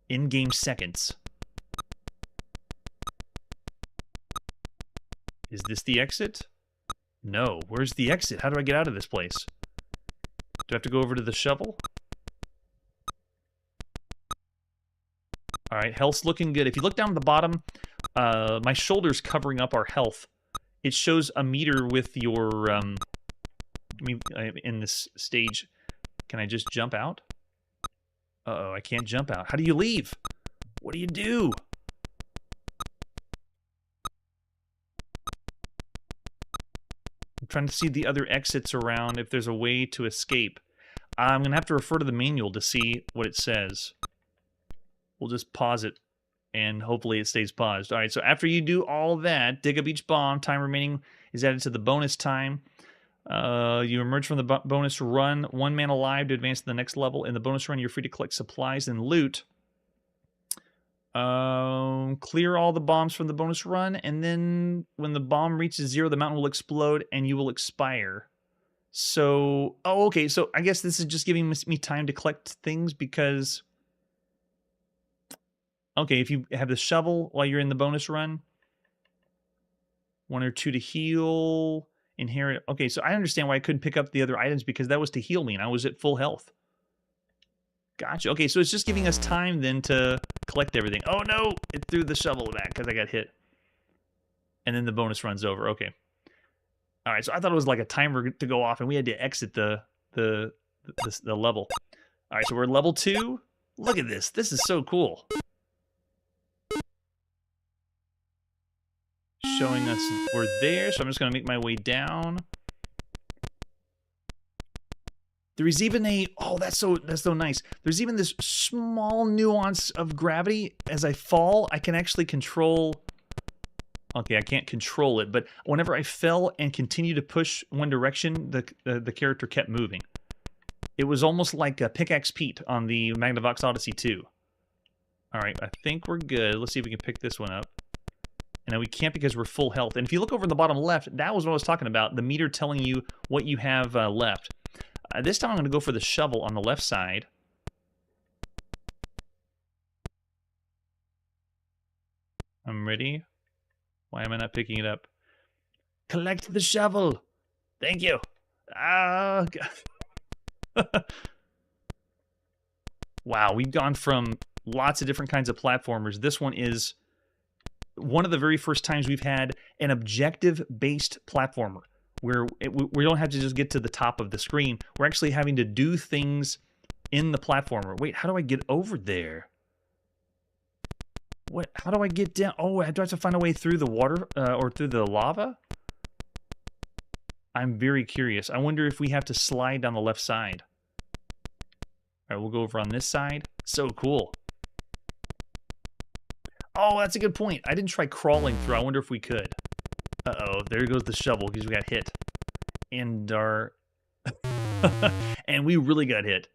in-game seconds. Is this the exit? No. Where's the exit? How do I get out of this place? Do I have to go over to the shovel? All right, health's looking good. If you look down at the bottom, my shoulder's covering up our health. It shows a meter with your, in this stage. Can I just jump out? Uh-oh, I can't jump out. How do you leave? What do you do? I'm trying to see the other exits around, if there's a way to escape. I'm going to have to refer to the manual to see what it says. We'll just pause it, and hopefully it stays paused. All right, so after you do all that, dig up each bomb. Time remaining is added to the bonus time. You emerge from the bonus run, 1 man alive to advance to the next level. In the bonus run, you're free to collect supplies and loot. Clear all the bombs from the bonus run, and then when the bomb reaches 0, the mountain will explode and you will expire. So, oh, okay, so I guess this is just giving me time to collect things because... Okay, if you have the shovel while you're in the bonus run, 1 or 2 to heal, inherit. Okay, so I understand why I couldn't pick up the other items because that was to heal me and I was at full health. Gotcha. Okay, so it's just giving us time then to collect everything. Oh no, it threw the shovel back because I got hit. And then the bonus run's over. Okay. All right, so I thought it was like a timer to go off and we had to exit the level. All right, so we're level 2. Look at this. This is so cool. Showing us we're there, so I'm just going to make my way down. There's even a, oh, that's so nice. There's even this small nuance of gravity. As I fall, I can actually control. Okay, I can't control it, but whenever I fell and continued to push one direction, the character kept moving. It was almost like a Pickaxe Pete on the Magnavox Odyssey 2. All right, I think we're good. Let's see if we can pick this one up. And we can't because we're full health. And if you look over in the bottom left, that was what I was talking about, the meter telling you what you have left. This time I'm going to go for the shovel on the left side. I'm ready. Why am I not picking it up? Collect the shovel. Thank you. Ah, wow, we've gone from lots of different kinds of platformers. This one is one of the very first times we've had an objective-based platformer where we don't have to just get to the top of the screen. We're actually having to do things in the platformer. Wait, how do I get over there? What? How do I get down? Oh, do I have to find a way through the water or through the lava? I'm very curious. I wonder if we have to slide down the left side. All right, we'll go over on this side. So cool. Oh, that's a good point. I didn't try crawling through. I wonder if we could. Uh-oh, there goes the shovel because we got hit. And our... and we really got hit.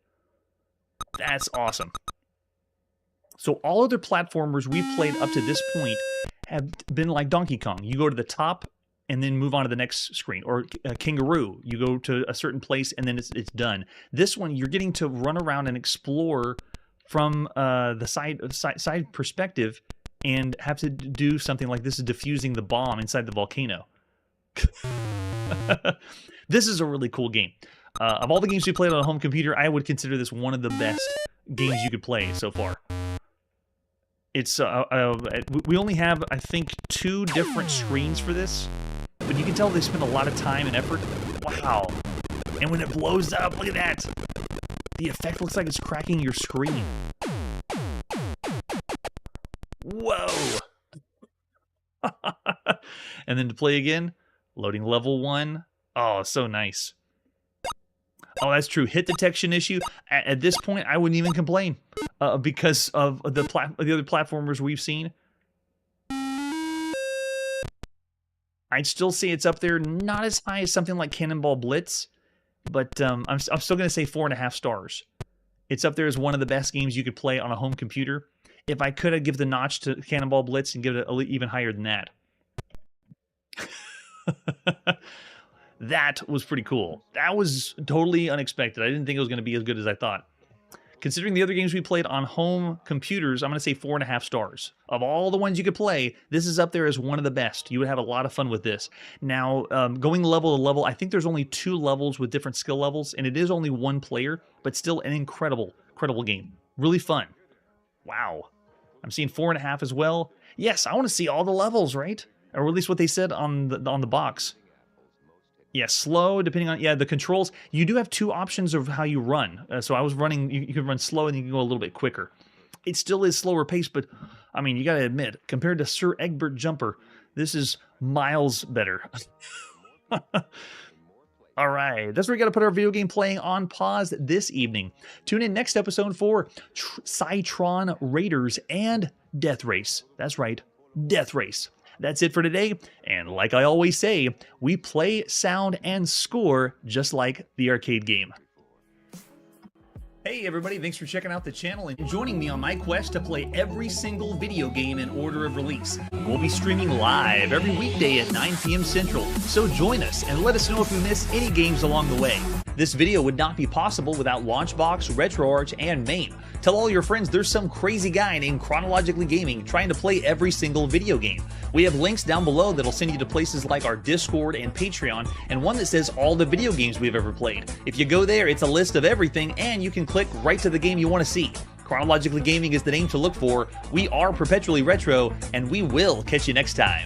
That's awesome. So all other platformers we've played up to this point have been like Donkey Kong. You go to the top and then move on to the next screen. Or Kangaroo, you go to a certain place and then it's done. This one, you're getting to run around and explore from the side perspective and have to do something like this is defusing the bomb inside the volcano. This is a really cool game. Of all the games we played on a home computer, I would consider this one of the best games you could play so far. It's we only have, I think, 2 different screens for this, but you can tell they spent a lot of time and effort. Wow. And when it blows up, look at that. The effect looks like it's cracking your screen. Whoa! And then to play again, loading level 1. Oh, so nice. Oh, that's true. Hit detection issue. At this point, I wouldn't even complain because of the other platformers we've seen. I'd still say it's up there, not as high as something like Cannonball Blitz, but I'm still going to say 4.5 stars. It's up there as one of the best games you could play on a home computer. If I could, I'd give the notch to Cannonball Blitz and give it even higher than that. That was pretty cool. That was totally unexpected. I didn't think it was going to be as good as I thought. Considering the other games we played on home computers, I'm going to say 4.5 stars. Of all the ones you could play, this is up there as one of the best. You would have a lot of fun with this. Now, going level to level, I think there's only 2 levels with different skill levels, and it is only 1 player, but still an incredible game. Really fun. Wow. I'm seeing 4.5 as well. Yes, I want to see all the levels, right? Or at least what they said on the box. Yeah, slow, depending on, the controls. You do have 2 options of how you run. So I was running, you can run slow and you can go a little bit quicker. It still is slower pace, but, I mean, you got to admit, compared to Sir Egbert Jumper, this is miles better. All right, that's where we got to put our video game playing on pause this evening. Tune in next episode for Cytron Raiders and Death Race. That's right, Death Race. That's it for today, and like I always say, we play, sound, and score just like the arcade game. Hey everybody, thanks for checking out the channel and joining me on my quest to play every single video game in order of release. We'll be streaming live every weekday at 9 p.m. Central, so join us and let us know if we miss any games along the way. This video would not be possible without Launchbox, RetroArch, and MAME. Tell all your friends there's some crazy guy named Chronologically Gaming trying to play every single video game. We have links down below that'll send you to places like our Discord and Patreon, and one that says all the video games we've ever played. If you go there, it's a list of everything, and you can click right to the game you want to see. Chronologically Gaming is the name to look for. We are perpetually retro, and we will catch you next time.